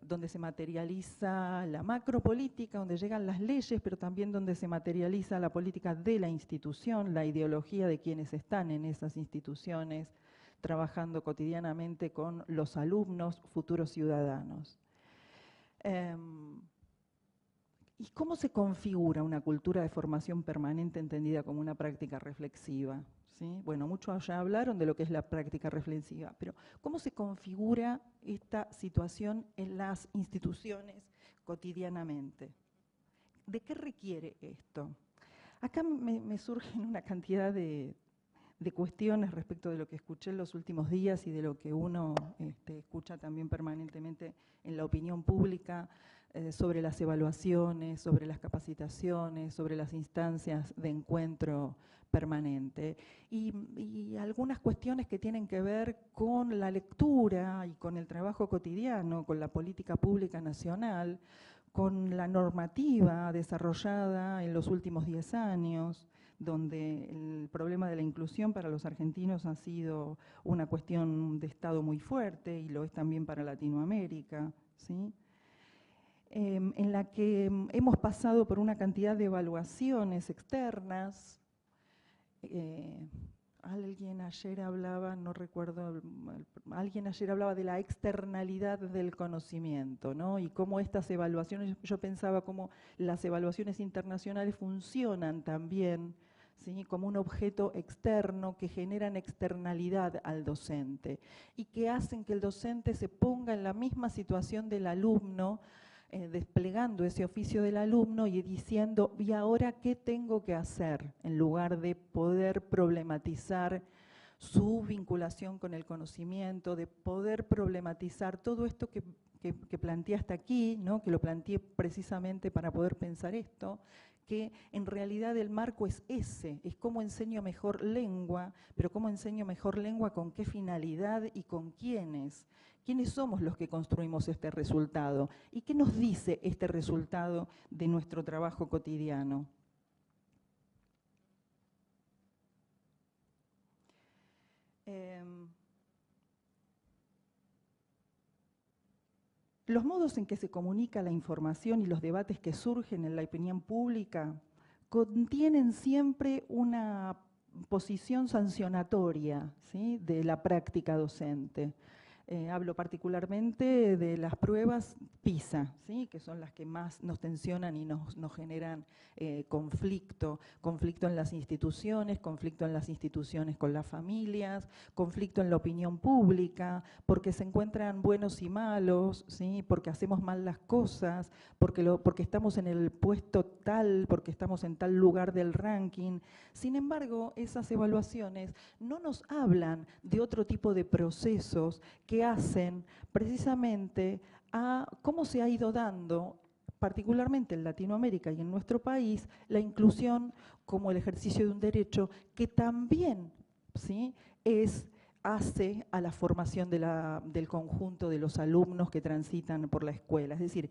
Donde se materializa la macropolítica, donde llegan las leyes, pero también donde se materializa la política de la institución, la ideología de quienes están en esas instituciones, trabajando cotidianamente con los alumnos, futuros ciudadanos. ¿Y cómo se configura una cultura de formación permanente entendida como una práctica reflexiva? ¿Sí? Bueno, muchos ya hablaron de lo que es la práctica reflexiva, pero ¿cómo se configura esta situación en las instituciones cotidianamente? ¿De qué requiere esto? Acá me surgen una cantidad de cuestiones respecto de lo que escuché en los últimos días y de lo que uno escucha también permanentemente en la opinión pública, sobre las evaluaciones, sobre las capacitaciones, sobre las instancias de encuentro permanente y algunas cuestiones que tienen que ver con la lectura y con el trabajo cotidiano, con la política pública nacional, con la normativa desarrollada en los últimos 10 años, donde el problema de la inclusión para los argentinos ha sido una cuestión de Estado muy fuerte y lo es también para Latinoamérica, ¿sí? En la que hemos pasado por una cantidad de evaluaciones externas. Alguien ayer hablaba, no recuerdo, alguien ayer hablaba de la externalidad del conocimiento, ¿no? Y cómo estas evaluaciones, yo pensaba cómo las evaluaciones internacionales funcionan también, ¿sí?, como un objeto externo que generan externalidad al docente y que hacen que el docente se ponga en la misma situación del alumno, desplegando ese oficio del alumno y diciendo, ¿y ahora qué tengo que hacer? En lugar de poder problematizar su vinculación con el conocimiento, de poder problematizar todo esto que que planteaste aquí, ¿no? Que lo planteé precisamente para poder pensar esto, que en realidad el marco es ese, es cómo enseño mejor lengua, pero cómo enseño mejor lengua, con qué finalidad y con quiénes. ¿Quiénes somos los que construimos este resultado? ¿Y qué nos dice este resultado de nuestro trabajo cotidiano? Los modos en que se comunica la información y los debates que surgen en la opinión pública contienen siempre una posición sancionatoria, ¿sí?, de la práctica docente. Hablo particularmente de las pruebas PISA, ¿sí?, que son las que más nos tensionan y nos generan conflicto en las instituciones, conflicto en las instituciones con las familias, conflicto en la opinión pública, porque se encuentran buenos y malos, ¿sí?, porque hacemos mal las cosas, porque estamos en el puesto tal, porque estamos en tal lugar del ranking. Sin embargo, esas evaluaciones no nos hablan de otro tipo de procesos que hacen precisamente a cómo se ha ido dando, particularmente en Latinoamérica y en nuestro país, la inclusión como el ejercicio de un derecho que también, ¿sí?, hace a la formación del conjunto de los alumnos que transitan por la escuela. Es decir,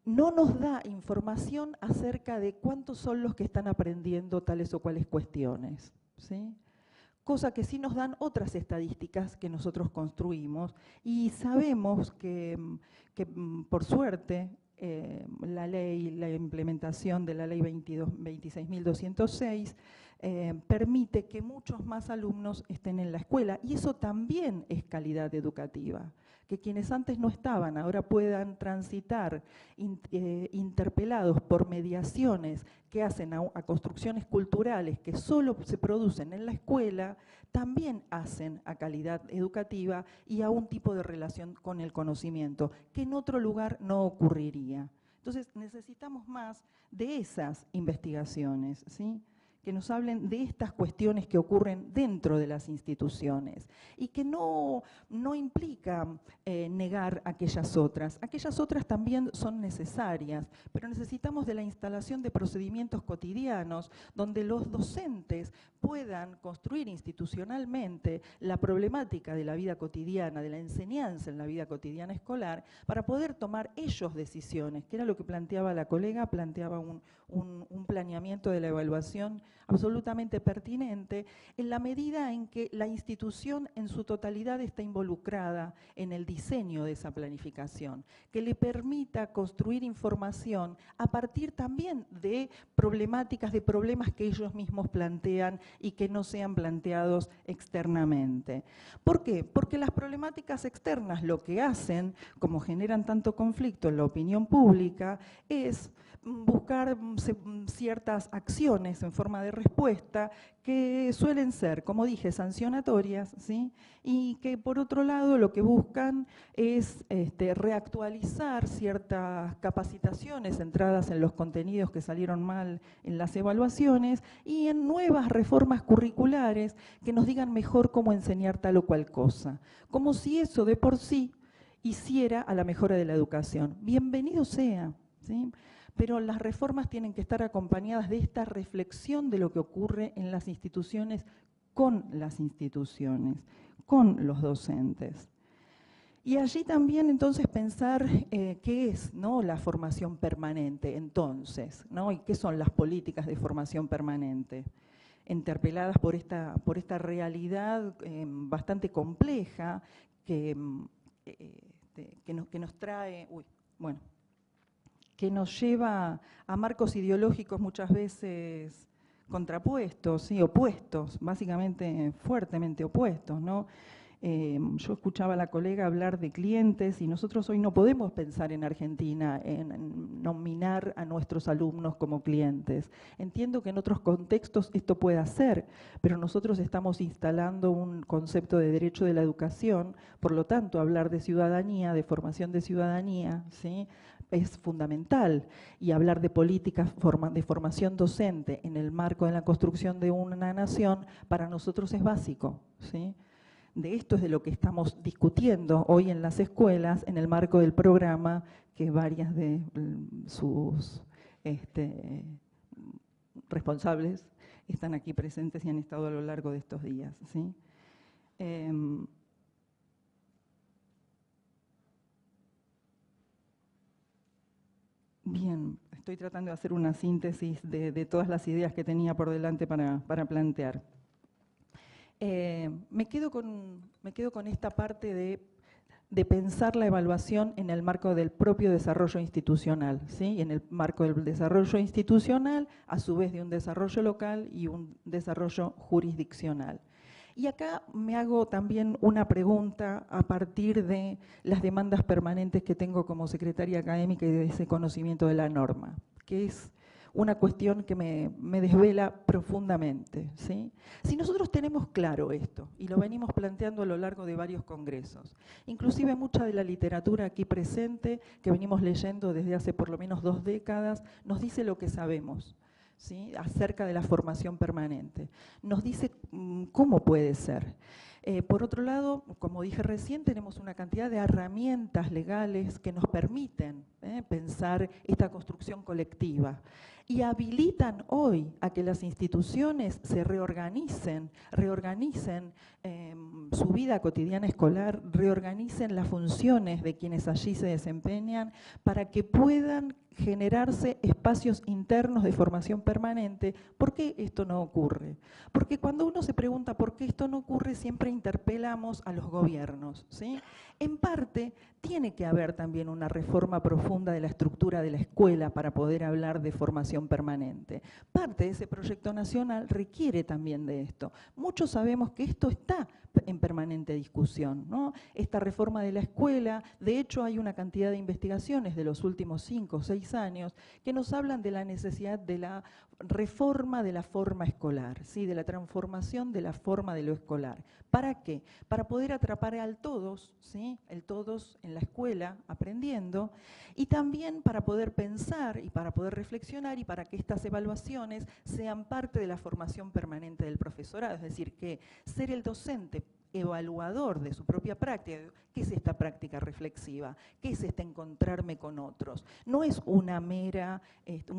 no nos da información acerca de cuántos son los que están aprendiendo tales o cuales cuestiones, ¿sí?, cosa que sí nos dan otras estadísticas que nosotros construimos, y sabemos que por suerte, la implementación de la ley 26.206 permite que muchos más alumnos estén en la escuela, y eso también es calidad educativa. Que quienes antes no estaban ahora puedan transitar interpelados por mediaciones que hacen a construcciones culturales que solo se producen en la escuela, también hacen a calidad educativa y a un tipo de relación con el conocimiento que en otro lugar no ocurriría. Entonces necesitamos más de esas investigaciones, ¿sí?, que nos hablen de estas cuestiones que ocurren dentro de las instituciones y que no implica negar aquellas otras. Aquellas otras también son necesarias, pero necesitamos de la instalación de procedimientos cotidianos donde los docentes puedan construir institucionalmente la problemática de la vida cotidiana, de la enseñanza en la vida cotidiana escolar, para poder tomar ellos decisiones, que era lo que planteaba la colega, planteaba un planeamiento de la evaluación absolutamente pertinente, en la medida en que la institución en su totalidad está involucrada en el diseño de esa planificación, que le permita construir información a partir también de problemáticas, de problemas que ellos mismos plantean y que no sean planteados externamente. ¿Por qué? Porque las problemáticas externas lo que hacen, como generan tanto conflicto en la opinión pública, es buscar ciertas acciones en forma de respuesta que suelen ser, como dije, sancionatorias, ¿sí?, y que por otro lado lo que buscan es reactualizar ciertas capacitaciones centradas en los contenidos que salieron mal en las evaluaciones y en nuevas reformas curriculares que nos digan mejor cómo enseñar tal o cual cosa, como si eso de por sí hiciera a la mejora de la educación. Bienvenido sea, ¿sí?, pero las reformas tienen que estar acompañadas de esta reflexión de lo que ocurre en las instituciones, con los docentes. Y allí también entonces pensar qué es, ¿no?, la formación permanente entonces, ¿no?, y qué son las políticas de formación permanente, interpeladas por esta realidad bastante compleja que nos trae, que nos lleva a marcos ideológicos muchas veces contrapuestos, ¿sí?, opuestos, básicamente fuertemente opuestos, ¿no? Yo escuchaba a la colega hablar de clientes y nosotros hoy no podemos pensar en Argentina en nominar a nuestros alumnos como clientes. Entiendo que en otros contextos esto pueda ser, pero nosotros estamos instalando un concepto de derecho de la educación, por lo tanto hablar de ciudadanía, de formación de ciudadanía, ¿sí?, es fundamental, y hablar de políticas de formación docente en el marco de la construcción de una nación para nosotros es básico, ¿sí? de esto es de lo que estamos discutiendo hoy en las escuelas en el marco del programa que varias de sus responsables están aquí presentes y han estado a lo largo de estos días, ¿sí? Bien, estoy tratando de hacer una síntesis de todas las ideas que tenía por delante para plantear. Me quedo con esta parte de pensar la evaluación en el marco del propio desarrollo institucional, ¿sí? En el marco del desarrollo institucional, a su vez de un desarrollo local y un desarrollo jurisdiccional. Y acá me hago también una pregunta a partir de las demandas permanentes que tengo como secretaria académica y de ese conocimiento de la norma, que es una cuestión que me desvela profundamente, ¿sí? Si nosotros tenemos claro esto, y lo venimos planteando a lo largo de varios congresos, inclusive mucha de la literatura aquí presente, que venimos leyendo desde hace por lo menos 2 décadas, nos dice lo que sabemos, ¿sí? Acerca de la formación permanente. Nos dice cómo puede ser. Por otro lado, como dije recién, tenemos una cantidad de herramientas legales que nos permiten pensar esta construcción colectiva y habilitan hoy a que las instituciones se reorganicen su vida cotidiana escolar, reorganicen las funciones de quienes allí se desempeñan para que puedan generarse espacios internos de formación permanente. ¿Por qué esto no ocurre? Porque cuando uno se pregunta por qué esto no ocurre, siempre interpelamos a los gobiernos, ¿sí? En parte, tiene que haber también una reforma profunda de la estructura de la escuela para poder hablar de formación permanente. Parte de ese proyecto nacional requiere también de esto. Muchos sabemos que esto está en permanente discusión, ¿no? Esta reforma de la escuela, de hecho hay una cantidad de investigaciones de los últimos 5 o 6 años que nos hablan de la necesidad de la reforma de la forma escolar, ¿sí? De la transformación de la forma de lo escolar. ¿Para qué? Para poder atrapar al todos, ¿sí? El todos en la escuela aprendiendo, y también para poder pensar y para poder reflexionar y para que estas evaluaciones sean parte de la formación permanente del profesorado, es decir, que ser el docente evaluador de su propia práctica. ¿Qué es esta práctica reflexiva? ¿Qué es este encontrarme con otros? No es un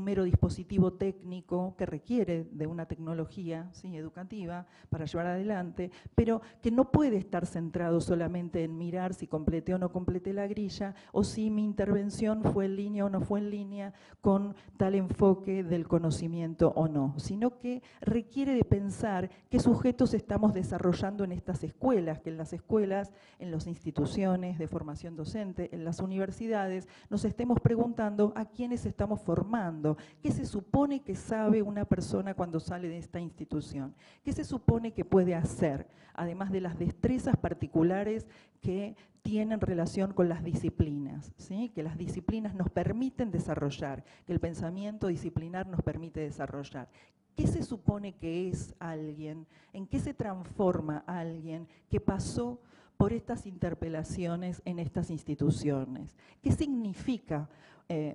mero dispositivo técnico que requiere de una tecnología, ¿sí? Educativa para llevar adelante, pero que no puede estar centrado solamente en mirar si completé o no completé la grilla, o si mi intervención fue en línea o no fue en línea con tal enfoque del conocimiento o no, sino que requiere de pensar qué sujetos estamos desarrollando en estas escuelas, que en las escuelas, en las instituciones de formación docente, en las universidades, nos estemos preguntando a quiénes estamos formando, qué se supone que sabe una persona cuando sale de esta institución, qué se supone que puede hacer, además de las destrezas particulares que tienen relación con las disciplinas, ¿sí? Que las disciplinas nos permiten desarrollar, que el pensamiento disciplinar nos permite desarrollar. ¿Qué se supone que es alguien? ¿En qué se transforma alguien que pasó por estas interpelaciones en estas instituciones? ¿Qué significa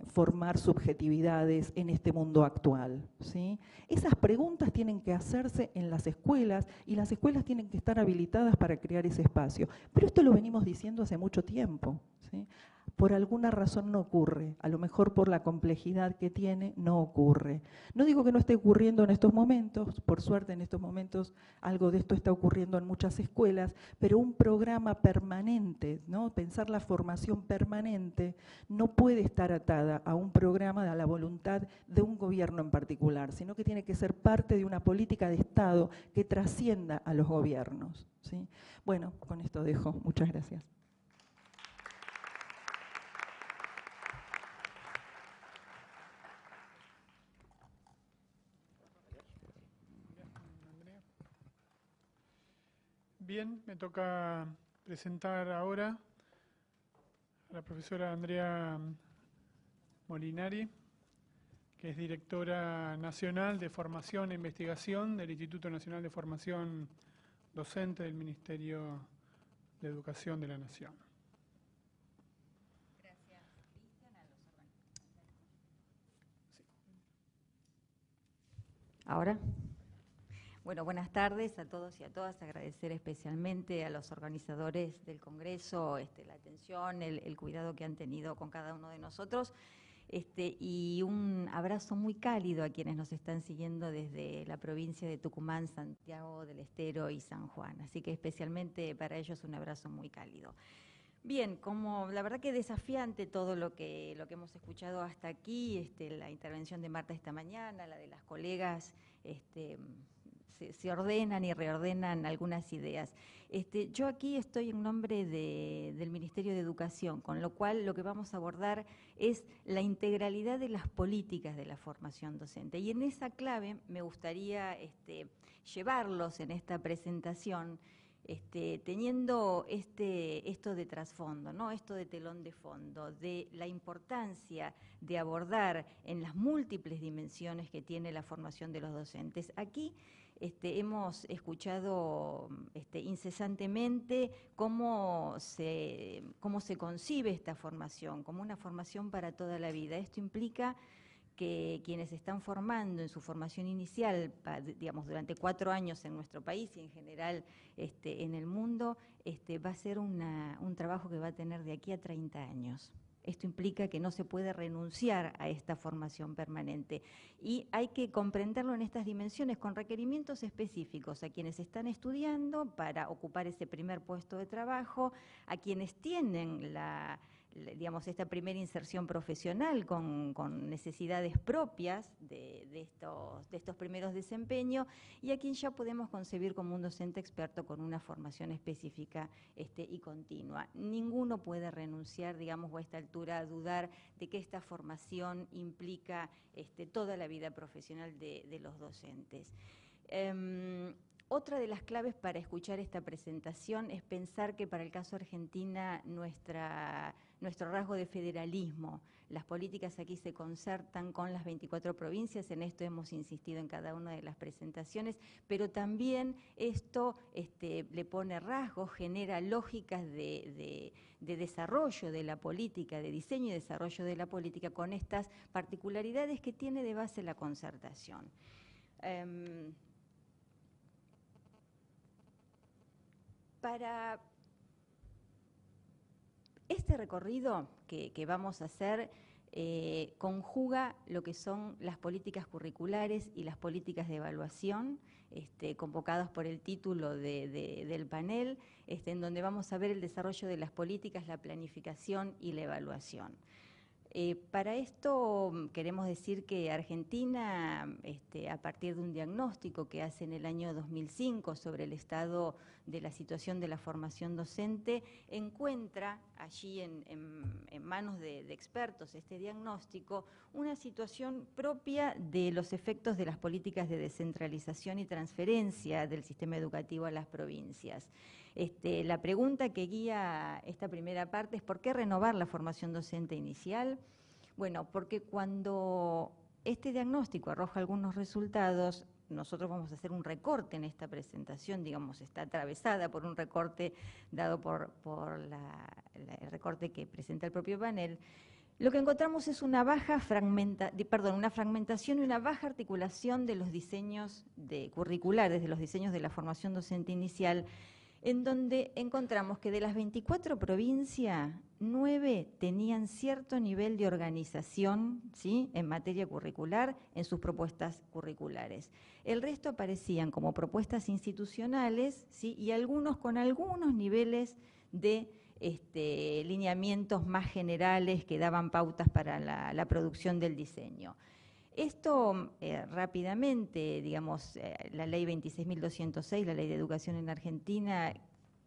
formar subjetividades en este mundo actual? ¿Sí? Esas preguntas tienen que hacerse en las escuelas y las escuelas tienen que estar habilitadas para crear ese espacio. Pero esto lo venimos diciendo hace mucho tiempo, ¿sí? Por alguna razón no ocurre, a lo mejor por la complejidad que tiene, no ocurre. No digo que no esté ocurriendo en estos momentos, por suerte en estos momentos algo de esto está ocurriendo en muchas escuelas, pero un programa permanente, ¿no? Pensar la formación permanente no puede estar atada a un programa, a la voluntad de un gobierno en particular, sino que tiene que ser parte de una política de Estado que trascienda a los gobiernos, ¿sí? Bueno, con esto dejo. Muchas gracias. Bien, me toca presentar ahora a la profesora Andrea Molinari, que es directora nacional de Formación e Investigación del Instituto Nacional de Formación Docente del Ministerio de Educación de la Nación. Gracias, Cristian, a los organizadores. ¿Ahora? Bueno, buenas tardes a todos y a todas. Agradecer especialmente a los organizadores del Congreso la atención, el cuidado que han tenido con cada uno de nosotros. Y un abrazo muy cálido a quienes nos están siguiendo desde la provincia de Tucumán, Santiago del Estero y San Juan. Así que especialmente para ellos un abrazo muy cálido. Bien, como la verdad que desafiante todo lo que hemos escuchado hasta aquí, la intervención de Marta esta mañana, la de las colegas, se ordenan y reordenan algunas ideas. Yo aquí estoy en nombre del Ministerio de Educación, con lo cual lo que vamos a abordar es la integralidad de las políticas de la formación docente. Y en esa clave me gustaría llevarlos en esta presentación, teniendo esto de trasfondo, ¿no? Esto de telón de fondo, de la importancia de abordar en las múltiples dimensiones que tiene la formación de los docentes. Aquí hemos escuchado incesantemente cómo se concibe esta formación, como una formación para toda la vida. Esto implica que quienes están formando en su formación inicial, digamos, durante 4 años en nuestro país y en general en el mundo, va a ser un trabajo que va a tener de aquí a 30 años. Esto implica que no se puede renunciar a esta formación permanente y hay que comprenderlo en estas dimensiones con requerimientos específicos a quienes están estudiando para ocupar ese primer puesto de trabajo, a quienes tienen digamos, esta primera inserción profesional con necesidades propias de estos primeros desempeños y a quien ya podemos concebir como un docente experto con una formación específica y continua. Ninguno puede renunciar, digamos, a esta altura a dudar de que esta formación implica toda la vida profesional de los docentes. Otra de las claves para escuchar esta presentación es pensar que para el caso Argentina nuestro rasgo de federalismo, las políticas aquí se concertan con las 24 provincias, en esto hemos insistido en cada una de las presentaciones, pero también esto le pone rasgos, genera lógicas de desarrollo de la política, de diseño y desarrollo de la política con estas particularidades que tiene de base la concertación. Para este recorrido que vamos a hacer, conjuga lo que son las políticas curriculares y las políticas de evaluación, convocadas por el título del panel, en donde vamos a ver el desarrollo de las políticas, la planificación y la evaluación. Para esto queremos decir que Argentina, a partir de un diagnóstico que hace en el año 2005 sobre el estado de la situación de la formación docente, encuentra allí en manos de expertos este diagnóstico una situación propia de los efectos de las políticas de descentralización y transferencia del sistema educativo a las provincias. La pregunta que guía esta primera parte es ¿por qué renovar la formación docente inicial? Bueno, porque cuando este diagnóstico arroja algunos resultados, nosotros vamos a hacer un recorte en esta presentación, digamos, está atravesada por un recorte dado por el recorte que presenta el propio panel. Lo que encontramos es una fragmentación y una baja articulación de los diseños curriculares, de los diseños de la formación docente inicial, en donde encontramos que de las 24 provincias, 9 tenían cierto nivel de organización, ¿sí?, en materia curricular en sus propuestas curriculares. El resto aparecían como propuestas institucionales, ¿sí?, y algunos con algunos niveles de lineamientos más generales que daban pautas para la producción del diseño. Esto rápidamente, digamos, la ley 26.206, la ley de educación en Argentina,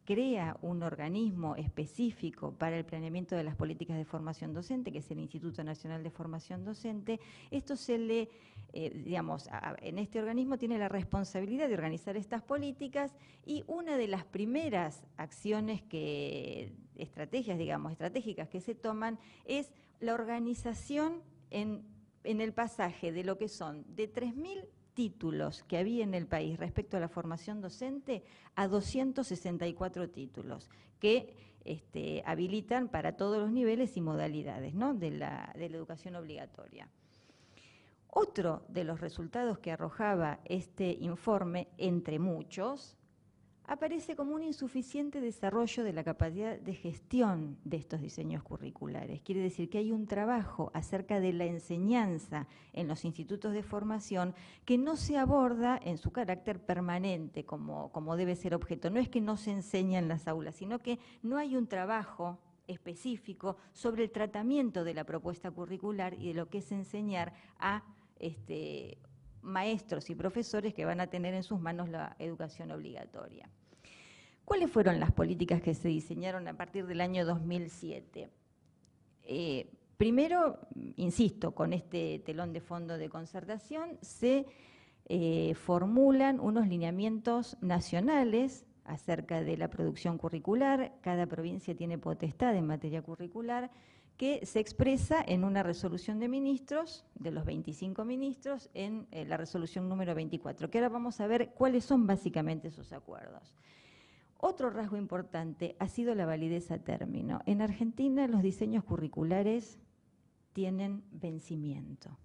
crea un organismo específico para el planeamiento de las políticas de formación docente, que es el Instituto Nacional de Formación Docente. Esto se le, digamos, en este organismo tiene la responsabilidad de organizar estas políticas y una de las primeras acciones estratégicas que se toman es la organización en el pasaje de lo que son de 3.000 títulos que había en el país respecto a la formación docente a 264 títulos que habilitan para todos los niveles y modalidades, ¿no?, de la educación obligatoria. Otro de los resultados que arrojaba este informe, entre muchos, aparece como un insuficiente desarrollo de la capacidad de gestión de estos diseños curriculares. Quiere decir que hay un trabajo acerca de la enseñanza en los institutos de formación que no se aborda en su carácter permanente como debe ser objeto. No es que no se enseña en las aulas, sino que no hay un trabajo específico sobre el tratamiento de la propuesta curricular y de lo que es enseñar a maestros y profesores que van a tener en sus manos la educación obligatoria. ¿Cuáles fueron las políticas que se diseñaron a partir del año 2007? Primero, insisto, con este telón de fondo de concertación se formulan unos lineamientos nacionales acerca de la producción curricular. Cada provincia tiene potestad en materia curricular, que se expresa en una resolución de ministros, de los 25 ministros, en la resolución número 24, que ahora vamos a ver cuáles son básicamente esos acuerdos. Otro rasgo importante ha sido la validez a término. En Argentina los diseños curriculares tienen vencimiento.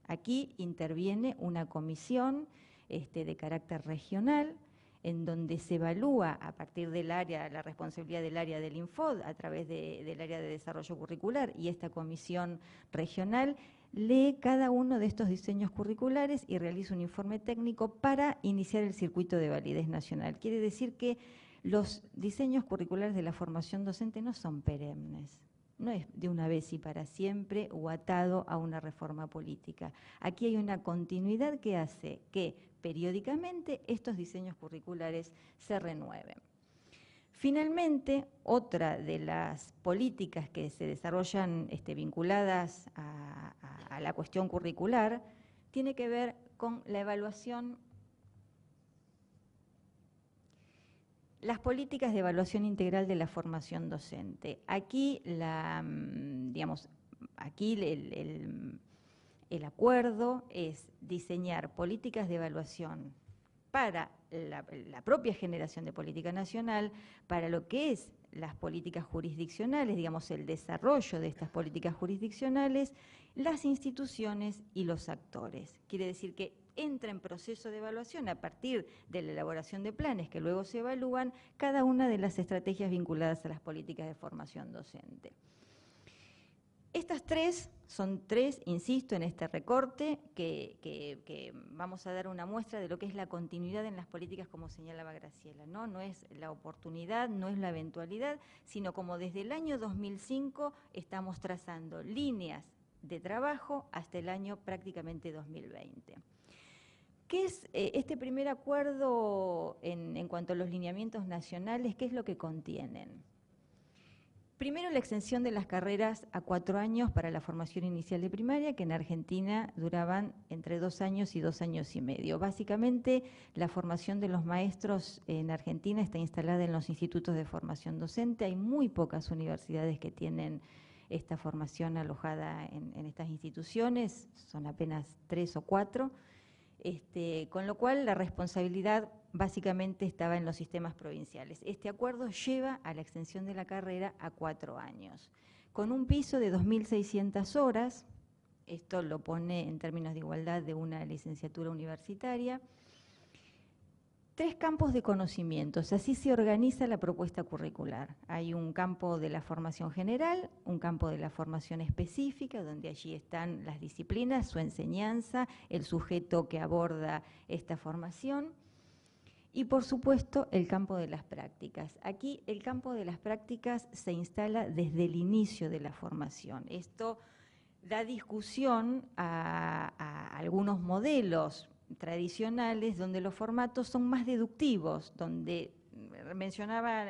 Aquí interviene una comisión de carácter regional, en donde se evalúa a partir del área, la responsabilidad del área del Infod, a través del área de desarrollo curricular, y esta comisión regional lee cada uno de estos diseños curriculares y realiza un informe técnico para iniciar el circuito de validez nacional. Quiere decir que los diseños curriculares de la formación docente no son perennes, no es de una vez y para siempre o atado a una reforma política. Aquí hay una continuidad que hace que periódicamente estos diseños curriculares se renueven. Finalmente, otra de las políticas que se desarrollan vinculadas a la cuestión curricular tiene que ver con la evaluación, las políticas de evaluación integral de la formación docente. Aquí, el acuerdo es diseñar políticas de evaluación para la propia generación de política nacional, para lo que es las políticas jurisdiccionales, digamos, el desarrollo de estas políticas jurisdiccionales, las instituciones y los actores. Quiere decir que entra en proceso de evaluación a partir de la elaboración de planes que luego se evalúan cada una de las estrategias vinculadas a las políticas de formación docente. Estas son tres, insisto, en este recorte, que vamos a dar una muestra de lo que es la continuidad en las políticas, como señalaba Graciela, ¿no? No es la oportunidad, no es la eventualidad, sino como desde el año 2005 estamos trazando líneas de trabajo hasta el año prácticamente 2020. ¿Qué es este primer acuerdo en cuanto a los lineamientos nacionales? ¿Qué es lo que contienen? Primero, la extensión de las carreras a 4 años para la formación inicial de primaria, que en Argentina duraban entre 2 años y 2 años y medio. Básicamente, la formación de los maestros en Argentina está instalada en los institutos de formación docente. Hay muy pocas universidades que tienen esta formación alojada en estas instituciones, son apenas 3 o 4. Con lo cual la responsabilidad básicamente estaba en los sistemas provinciales. Este acuerdo lleva a la extensión de la carrera a 4 años, con un piso de 2.600 horas, esto lo pone en términos de igualdad de una licenciatura universitaria, 3 campos de conocimientos, así se organiza la propuesta curricular. Hay un campo de la formación general, un campo de la formación específica, donde allí están las disciplinas, su enseñanza, el sujeto que aborda esta formación, y por supuesto el campo de las prácticas. Aquí el campo de las prácticas se instala desde el inicio de la formación. Esto da discusión a algunos modelos tradicionales donde los formatos son más deductivos, donde mencionaba,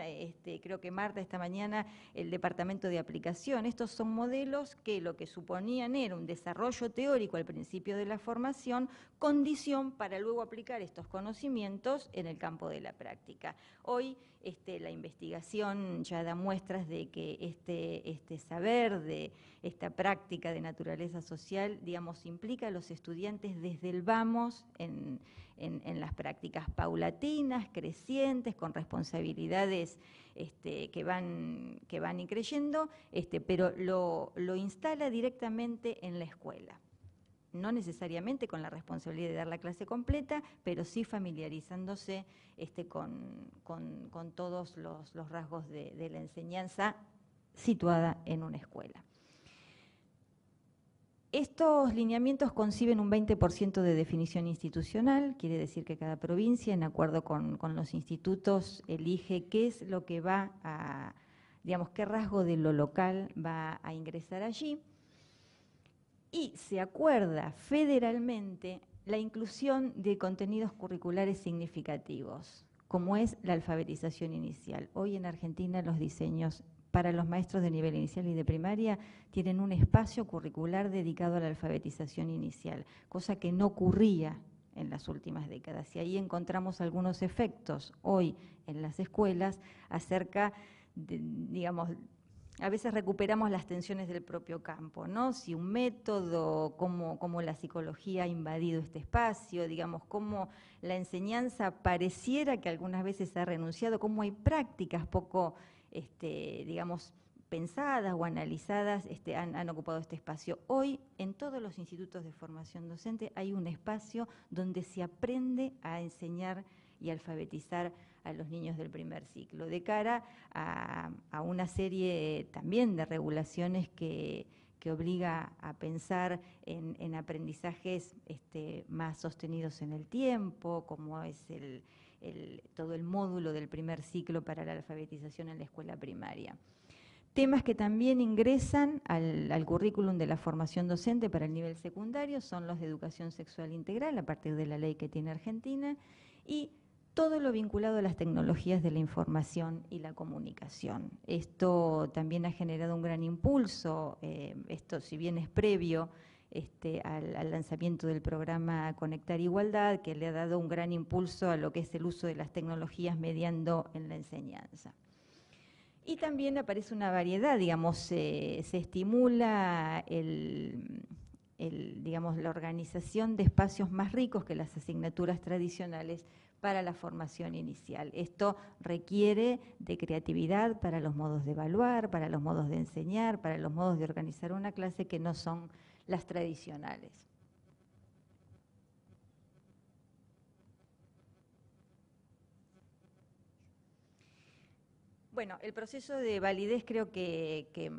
creo que Marta esta mañana, el departamento de aplicación. Estos son modelos que lo que suponían era un desarrollo teórico al principio de la formación, condición para luego aplicar estos conocimientos en el campo de la práctica. Hoy la investigación ya da muestras de que este saber, de esta práctica de naturaleza social, digamos, implica a los estudiantes desde el vamos en las prácticas paulatinas, crecientes, con responsabilidades que van increyendo, pero lo instala directamente en la escuela. no necesariamente con la responsabilidad de dar la clase completa, pero sí familiarizándose con todos los rasgos de la enseñanza situada en una escuela. Estos lineamientos conciben un 20% de definición institucional, quiere decir que cada provincia, en acuerdo con los institutos, elige qué es lo que va a, digamos, qué rasgo de lo local va a ingresar allí. Y se acuerda federalmente la inclusión de contenidos curriculares significativos, como es la alfabetización inicial. Hoy en Argentina los diseños para los maestros de nivel inicial y de primaria tienen un espacio curricular dedicado a la alfabetización inicial, cosa que no ocurría en las últimas décadas. Y ahí encontramos algunos efectos hoy en las escuelas acerca de, digamos, a veces recuperamos las tensiones del propio campo, ¿no? Si un método, cómo la psicología ha invadido este espacio, digamos, cómo la enseñanza pareciera que algunas veces ha renunciado, cómo hay prácticas poco, digamos, pensadas o analizadas han ocupado este espacio. Hoy, en todos los institutos de formación docente hay un espacio donde se aprende a enseñar y alfabetizar a los niños del primer ciclo, de cara a una serie también de regulaciones que obliga a pensar en aprendizajes más sostenidos en el tiempo, como es todo el módulo del primer ciclo para la alfabetización en la escuela primaria. Temas que también ingresan al currículum de la formación docente para el nivel secundario son los de educación sexual integral, a partir de la ley que tiene Argentina, y todo lo vinculado a las tecnologías de la información y la comunicación. Esto también ha generado un gran impulso, esto si bien es previo al lanzamiento del programa Conectar Igualdad, que le ha dado un gran impulso a lo que es el uso de las tecnologías mediando en la enseñanza. Y también aparece una variedad, digamos, se estimula digamos, la organización de espacios más ricos que las asignaturas tradicionales para la formación inicial. Esto requiere de creatividad para los modos de evaluar, para los modos de enseñar, para los modos de organizar una clase que no son las tradicionales. Bueno, el proceso de validez creo que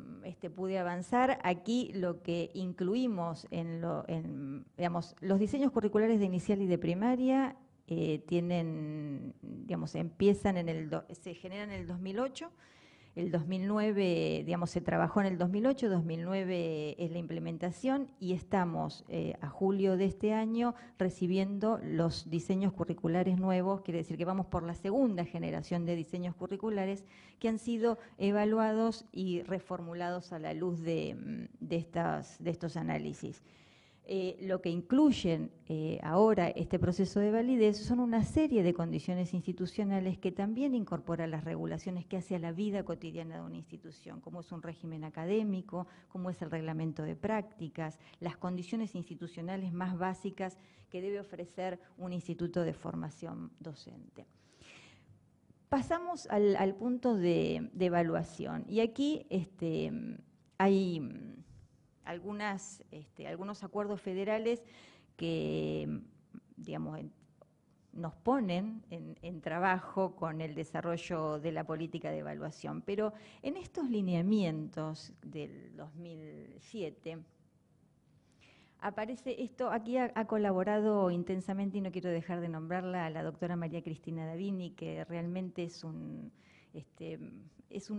pude avanzar. Aquí lo que incluimos digamos, los diseños curriculares de inicial y de primaria tienen, digamos, se generan en el 2008, el 2009, digamos, se trabajó en el 2008, 2009 es la implementación y estamos a julio de este año recibiendo los diseños curriculares nuevos, quiere decir que vamos por la segunda generación de diseños curriculares que han sido evaluados y reformulados a la luz de estos análisis. Lo que incluyen ahora este proceso de validez son una serie de condiciones institucionales que también incorporan las regulaciones que hace a la vida cotidiana de una institución, como es un régimen académico, como es el reglamento de prácticas, las condiciones institucionales más básicas que debe ofrecer un instituto de formación docente. Pasamos al punto de evaluación y aquí hay algunos acuerdos federales que, digamos, nos ponen en trabajo con el desarrollo de la política de evaluación. Pero en estos lineamientos del 2007 aparece esto, aquí ha colaborado intensamente, y no quiero dejar de nombrarla, a la doctora María Cristina Davini, que realmente es un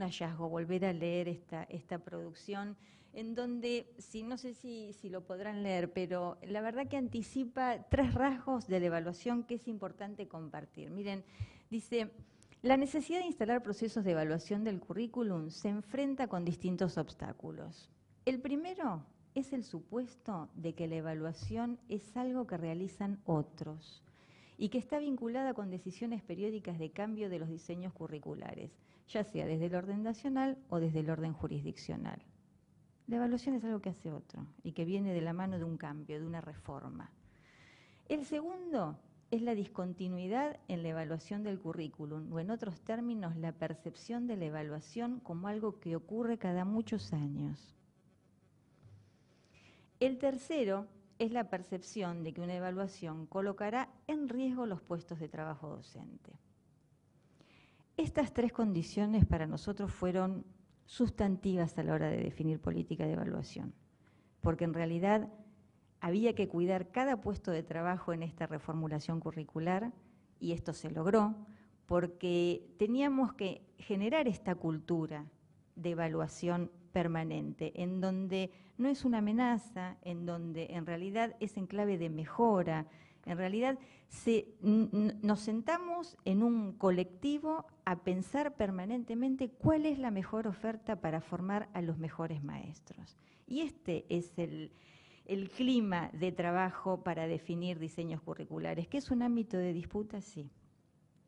hallazgo volver a leer esta producción, en donde, no sé si lo podrán leer, pero la verdad que anticipa 3 rasgos de la evaluación que es importante compartir. Miren, dice, la necesidad de instalar procesos de evaluación del currículum se enfrenta con distintos obstáculos. El primero es el supuesto de que la evaluación es algo que realizan otros y que está vinculada con decisiones periódicas de cambio de los diseños curriculares, ya sea desde el orden nacional o desde el orden jurisdiccional. La evaluación es algo que hace otro y que viene de la mano de un cambio, de una reforma. El segundo es la discontinuidad en la evaluación del currículum, o en otros términos, la percepción de la evaluación como algo que ocurre cada muchos años. El tercero es la percepción de que una evaluación colocará en riesgo los puestos de trabajo docente. Estas tres condiciones para nosotros fueron sustantivas a la hora de definir política de evaluación, porque en realidad había que cuidar cada puesto de trabajo en esta reformulación curricular, y esto se logró, porque teníamos que generar esta cultura de evaluación permanente, en donde no es una amenaza, en donde en realidad es en clave de mejora. En realidad nos sentamos en un colectivo a pensar permanentemente cuál es la mejor oferta para formar a los mejores maestros. Y este es el clima de trabajo para definir diseños curriculares. ¿Que es un ámbito de disputa? Sí.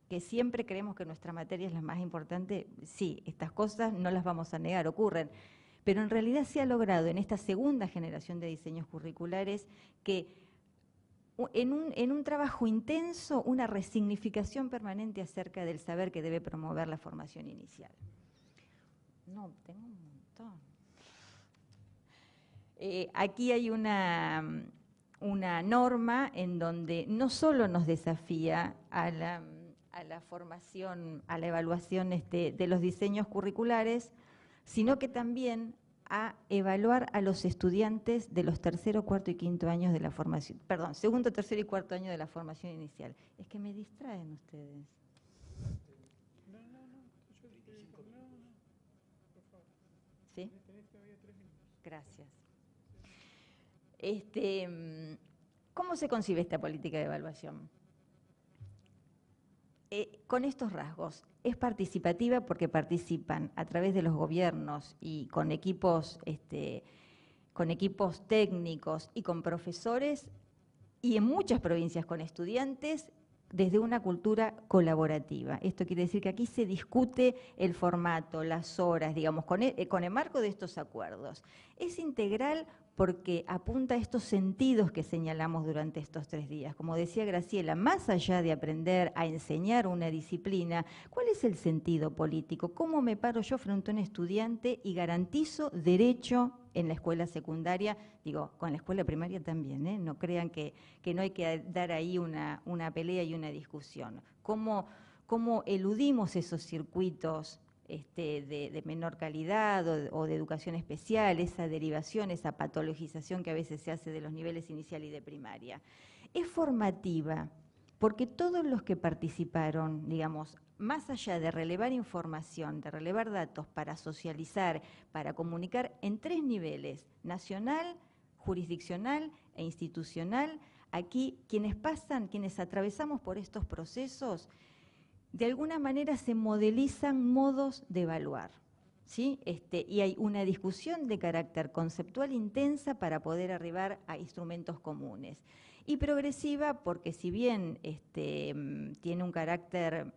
Que siempre creemos que nuestra materia es la más importante, sí, estas cosas no las vamos a negar, ocurren, pero en realidad se ha logrado en esta segunda generación de diseños curriculares que en un trabajo intenso, una resignificación permanente acerca del saber que debe promover la formación inicial. No, tengo un montón. Aquí hay una norma en donde no solo nos desafía a la formación, a la evaluación de los diseños curriculares, sino que también a evaluar a los estudiantes de los tercero, cuarto y quinto años de la formación, perdón, segundo, tercero y cuarto año de la formación inicial. Es que me distraen ustedes. ¿Sí? Gracias. ¿Cómo se concibe esta política de evaluación? Con estos rasgos. Es participativa porque participan a través de los gobiernos y con equipos técnicos y con profesores, y en muchas provincias con estudiantes, desde una cultura colaborativa. Esto quiere decir que aquí se discute el formato, las horas, digamos, con el marco de estos acuerdos. Es integral porque apunta a estos sentidos que señalamos durante estos 3 días. Como decía Graciela, más allá de aprender a enseñar una disciplina, ¿cuál es el sentido político? ¿Cómo me paro yo frente a un estudiante y garantizo derecho en la escuela secundaria? Digo, con la escuela primaria también, ¿eh? No crean que no hay que dar ahí una pelea y una discusión. ¿Cómo eludimos esos circuitos de menor calidad o de educación especial, esa derivación, esa patologización que a veces se hace de los niveles inicial y de primaria? Es formativa, porque todos los que participaron, digamos, más allá de relevar información, de relevar datos para socializar, para comunicar en 3 niveles, nacional, jurisdiccional e institucional, aquí quienes atravesamos por estos procesos, de alguna manera se modelizan modos de evaluar, ¿sí? Y hay una discusión de carácter conceptual intensa para poder arribar a instrumentos comunes. Y progresiva porque si bien tiene un carácter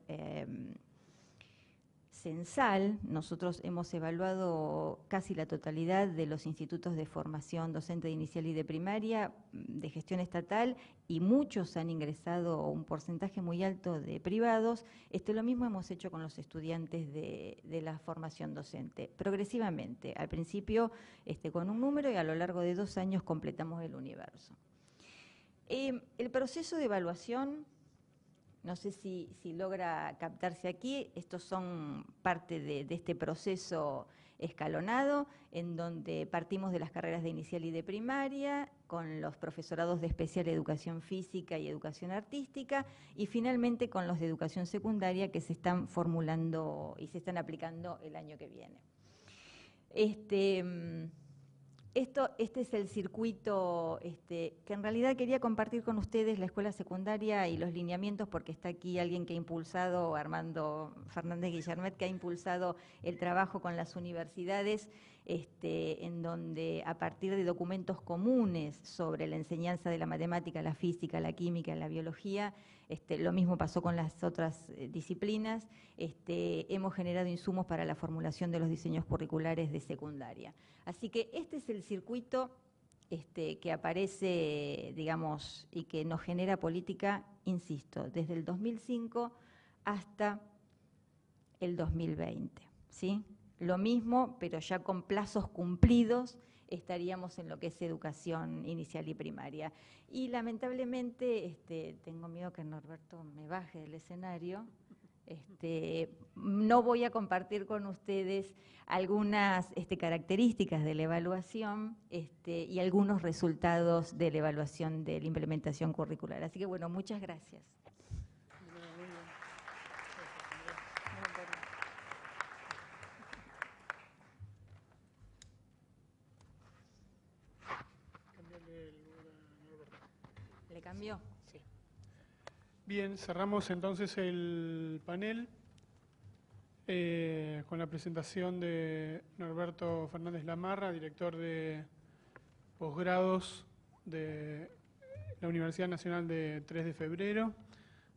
censal, nosotros hemos evaluado casi la totalidad de los institutos de formación docente de inicial y de primaria de gestión estatal, y muchos han ingresado, un porcentaje muy alto de privados. Lo mismo hemos hecho con los estudiantes de la formación docente, progresivamente, al principio con un número y a lo largo de 2 años completamos el universo. El proceso de evaluación, no sé si logra captarse aquí, estos son parte de este proceso escalonado, en donde partimos de las carreras de inicial y de primaria, con los profesorados de especial educación física y educación artística, y finalmente con los de educación secundaria que se están formulando y se están aplicando el año que viene. Este es el circuito que en realidad quería compartir con ustedes, la escuela secundaria y los lineamientos, porque está aquí alguien que ha impulsado, Armando Fernández Guillermet, que ha impulsado el trabajo con las universidades, en donde a partir de documentos comunes sobre la enseñanza de la matemática, la física, la química, la biología, lo mismo pasó con las otras disciplinas, hemos generado insumos para la formulación de los diseños curriculares de secundaria. Así que este es el circuito que aparece, digamos, y que nos genera política, insisto, desde el 2005 hasta el 2020, ¿sí? Lo mismo, pero ya con plazos cumplidos estaríamos en lo que es educación inicial y primaria. Y lamentablemente tengo miedo que Norberto me baje del escenario. No voy a compartir con ustedes algunas características de la evaluación y algunos resultados de la evaluación de la implementación curricular. Así que bueno, muchas gracias. ¿Le cambió? Sí. Bien, cerramos entonces el panel con la presentación de Norberto Fernández Lamarra, director de posgrados de la Universidad Nacional de 3 de Febrero,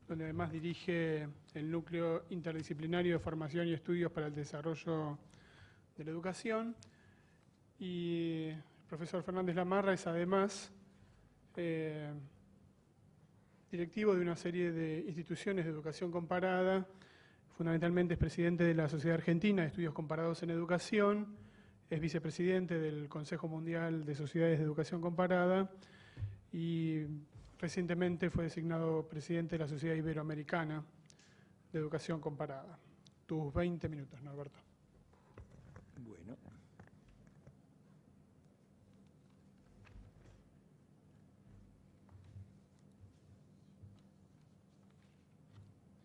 donde además dirige el Núcleo Interdisciplinario de Formación y Estudios para el Desarrollo de la Educación. Y el profesor Fernández Lamarra es además directivo de una serie de instituciones de educación comparada. Fundamentalmente es presidente de la Sociedad Argentina de Estudios Comparados en Educación, es vicepresidente del Consejo Mundial de Sociedades de Educación Comparada y recientemente fue designado presidente de la Sociedad Iberoamericana de Educación Comparada. Tus 20 minutos, Norberto. Bueno.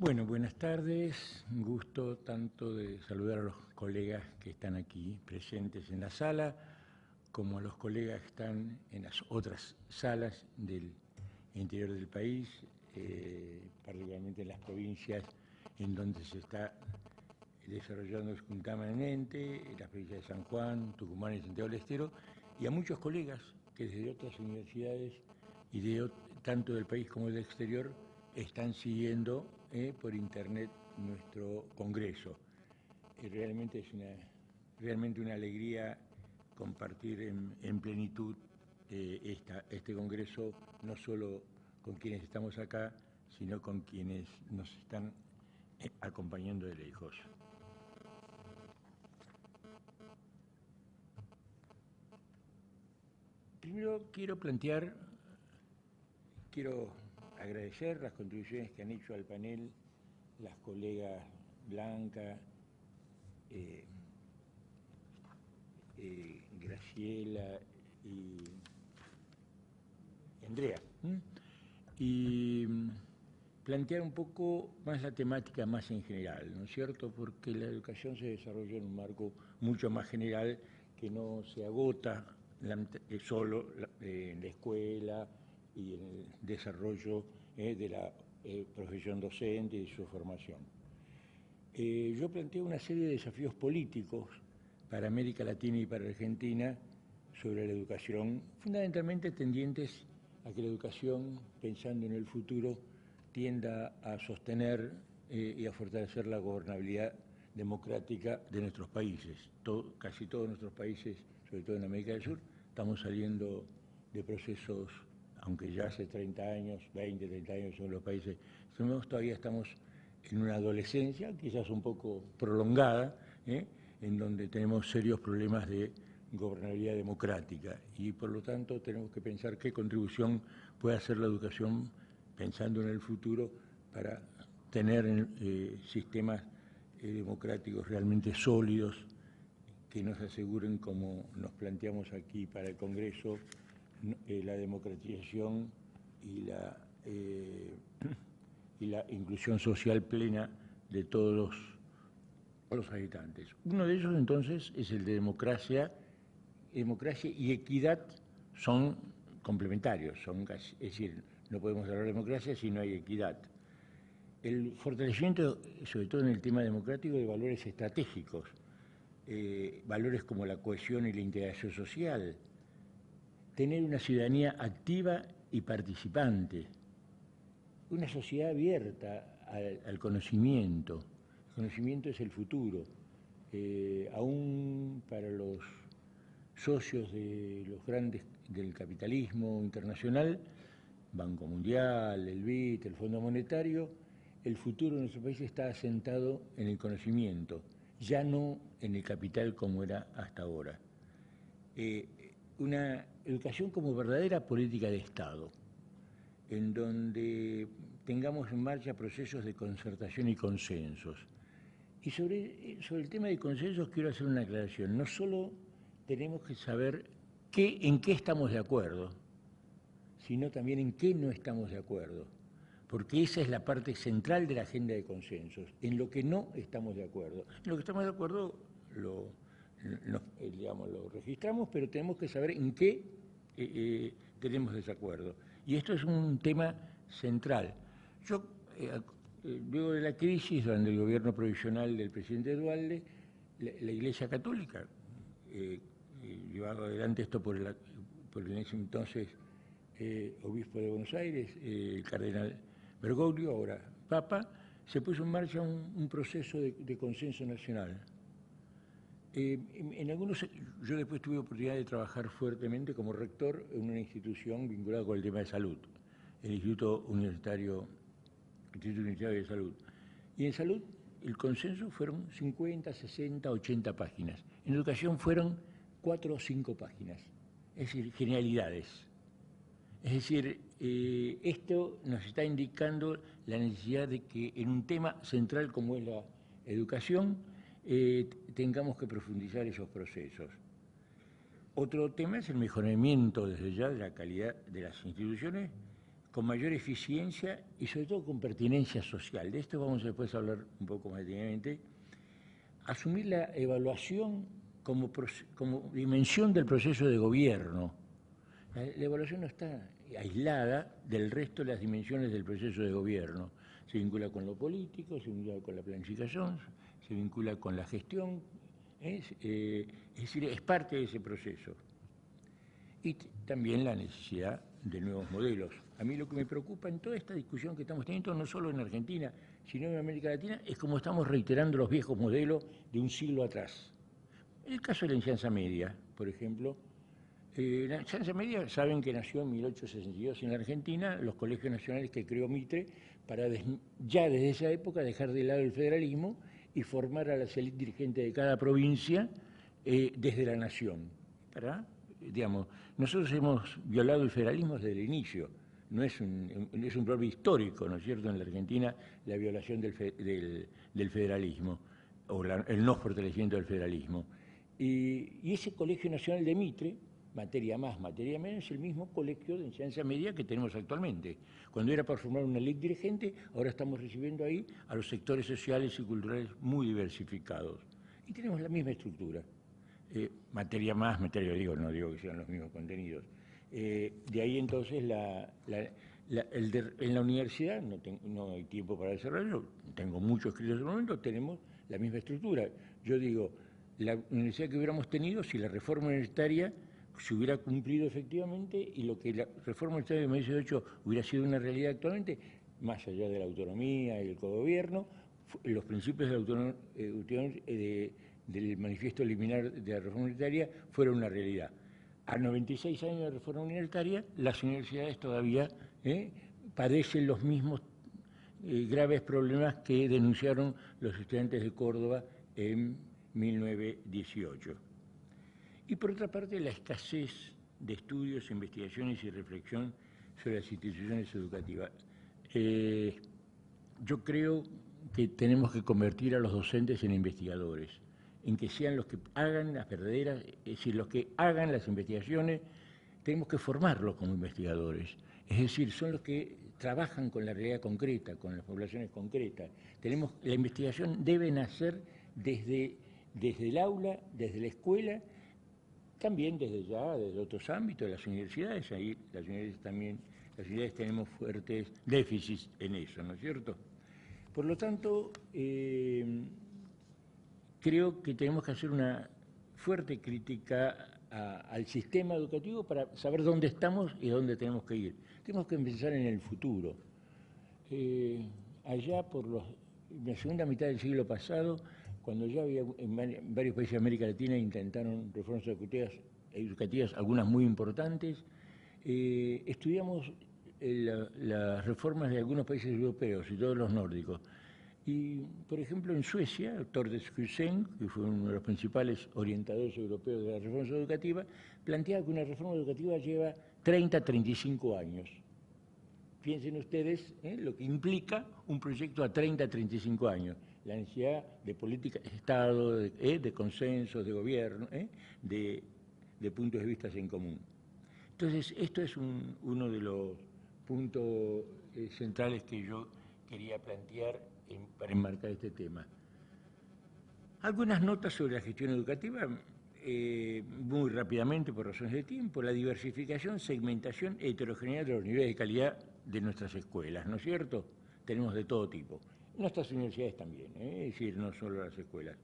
Bueno, buenas tardes. Un gusto tanto de saludar a los colegas que están aquí presentes en la sala, como a los colegas que están en las otras salas del interior del país, particularmente en las provincias en donde se está desarrollando escrutamente, en las provincias de San Juan, Tucumán y Santiago del Estero, y a muchos colegas que desde otras universidades y tanto del país como del exterior están siguiendo por internet nuestro congreso. Realmente es una alegría compartir en plenitud este congreso, no solo con quienes estamos acá, sino con quienes nos están acompañando de lejos. Primero quiero agradecer las contribuciones que han hecho al panel las colegas Blanca, Graciela y Andrea, y plantear un poco más la temática más en general, ¿no es cierto? Porque la educación se desarrolla en un marco mucho más general que no se agota solo en la escuela y en el desarrollo de la profesión docente y de su formación. Yo planteo una serie de desafíos políticos para América Latina y para Argentina sobre la educación, fundamentalmente tendientes a que la educación, pensando en el futuro, tienda a sostener y a fortalecer la gobernabilidad democrática de nuestros países. Casi todos nuestros países, sobre todo en América del Sur, estamos saliendo de procesos, aunque ya hace 30 años, 20, 30 años son los países, todavía estamos en una adolescencia, quizás un poco prolongada, en donde tenemos serios problemas de gobernabilidad democrática y por lo tanto tenemos que pensar qué contribución puede hacer la educación pensando en el futuro para tener sistemas democráticos realmente sólidos que nos aseguren, como nos planteamos aquí para el Congreso, la democratización y la inclusión social plena de todos los habitantes. Uno de ellos entonces es el de democracia. Democracia y equidad son complementarios, es decir, no podemos hablar de democracia si no hay equidad. El fortalecimiento, sobre todo en el tema democrático, de valores estratégicos, valores como la cohesión y la integración social, tener una ciudadanía activa y participante, una sociedad abierta al conocimiento. El conocimiento es el futuro, aún para los socios de los grandes del capitalismo internacional, Banco Mundial, el BID, el Fondo Monetario, el futuro de nuestro país está asentado en el conocimiento, ya no en el capital como era hasta ahora. una educación como verdadera política de Estado, en donde tengamos en marcha procesos de concertación y consensos. Y sobre el tema de consensos quiero hacer una aclaración. No solo tenemos que saber en qué estamos de acuerdo, sino también en qué no estamos de acuerdo, porque esa es la parte central de la agenda de consensos, en lo que no estamos de acuerdo. En lo que estamos de acuerdo lo registramos, pero tenemos que saber en qué tenemos desacuerdo. Y esto es un tema central. Yo, luego de la crisis, durante el gobierno provisional del presidente Duhalde, la Iglesia Católica, llevaba adelante esto por en ese entonces obispo de Buenos Aires, el cardenal Bergoglio, ahora Papa, se puso en marcha un proceso de consenso nacional. Yo después tuve oportunidad de trabajar fuertemente como rector en una institución vinculada con el tema de salud, el Instituto Universitario de Salud. Y en salud el consenso fueron 50, 60, 80 páginas. En educación fueron 4 o 5 páginas, es decir, generalidades. Es decir, esto nos está indicando la necesidad de que en un tema central como es la educación tengamos que profundizar esos procesos. Otro tema es el mejoramiento desde ya de la calidad de las instituciones con mayor eficiencia y sobre todo con pertinencia social. De esto vamos después a hablar un poco más detenidamente. Asumir la evaluación como dimensión del proceso de gobierno. La evaluación no está aislada del resto de las dimensiones del proceso de gobierno. Se vincula con lo político, se vincula con la planificación, se vincula con la gestión, es decir, es parte de ese proceso. Y también la necesidad de nuevos modelos. A mí lo que me preocupa en toda esta discusión que estamos teniendo, no solo en Argentina, sino en América Latina, es cómo estamos reiterando los viejos modelos de un siglo atrás. En el caso de la enseñanza media, por ejemplo, la enseñanza media saben que nació en 1862 en la Argentina, los colegios nacionales que creó Mitre, para ya desde esa época dejar de lado el federalismo y formar a las élites dirigentes de cada provincia desde la nación. Nosotros hemos violado el federalismo desde el inicio, no es un problema histórico, ¿no es cierto?, en la Argentina la violación del federalismo o el no fortalecimiento del federalismo. Y ese Colegio Nacional de Mitre, materia más, materia menos, es el mismo colegio de enseñanza media que tenemos actualmente. Cuando era para formar una élite dirigente, ahora estamos recibiendo ahí a los sectores sociales y culturales muy diversificados. Y tenemos la misma estructura. Materia más, no digo que sean los mismos contenidos. De ahí entonces en la universidad, no hay tiempo para desarrollarlo, tengo mucho escrito en ese momento, tenemos la misma estructura. Yo digo, la universidad que hubiéramos tenido si la reforma universitaria se hubiera cumplido efectivamente y lo que la reforma universitaria de 1918 hubiera sido una realidad actualmente, más allá de la autonomía y el cogobierno, los principios de la autonomía, del manifiesto liminar de la reforma universitaria fueron una realidad. A 96 años de reforma universitaria, las universidades todavía padecen los mismos graves problemas que denunciaron los estudiantes de Córdoba en 1918. Y por otra parte, la escasez de estudios, investigaciones y reflexión sobre las instituciones educativas. Yo creo que tenemos que convertir a los docentes en investigadores, en que sean los que hagan las verdaderas, es decir, los que hagan las investigaciones, tenemos que formarlos como investigadores. Es decir, son los que trabajan con la realidad concreta, con las poblaciones concretas. La investigación debe nacer desde el aula, desde la escuela, también desde otros ámbitos, de las universidades. Ahí las universidades tenemos fuertes déficits en eso, ¿no es cierto? Por lo tanto, creo que tenemos que hacer una fuerte crítica al sistema educativo para saber dónde estamos y dónde tenemos que ir. Tenemos que pensar en el futuro. Allá por la segunda mitad del siglo pasado, cuando ya había en varios países de América Latina intentaron reformas educativas, algunas muy importantes, estudiamos las reformas de algunos países europeos y todos los nórdicos, Y, por ejemplo, en Suecia, Tordes Hussein, que fue uno de los principales orientadores europeos de la reforma educativa, planteaba que una reforma educativa lleva 30, 35 años. Piensen ustedes lo que implica un proyecto a 30, 35 años. La necesidad de política de Estado, de consensos, de gobierno, de puntos de vista en común. Entonces, esto es uno de los puntos centrales que yo quería plantear para enmarcar este tema. Algunas notas sobre la gestión educativa, muy rápidamente por razones de tiempo: la diversificación, segmentación e heterogeneidad de los niveles de calidad de nuestras escuelas, ¿no es cierto? Tenemos de todo tipo. Nuestras universidades también, es decir, no solo las escuelas.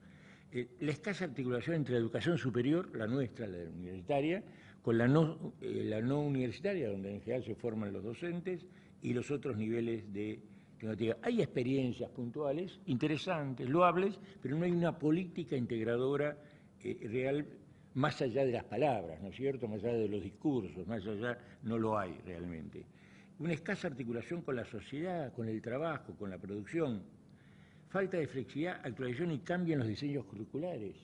La escasa articulación entre la educación superior, la nuestra, la universitaria, con la no universitaria, donde en general se forman los docentes, y los otros niveles de tecnología. Hay experiencias puntuales, interesantes, loables, pero no hay una política integradora real más allá de las palabras, ¿no es cierto?, más allá de los discursos, más allá no lo hay realmente. Una escasa articulación con la sociedad, con el trabajo, con la producción. Falta de flexibilidad, actualización y cambio en los diseños curriculares.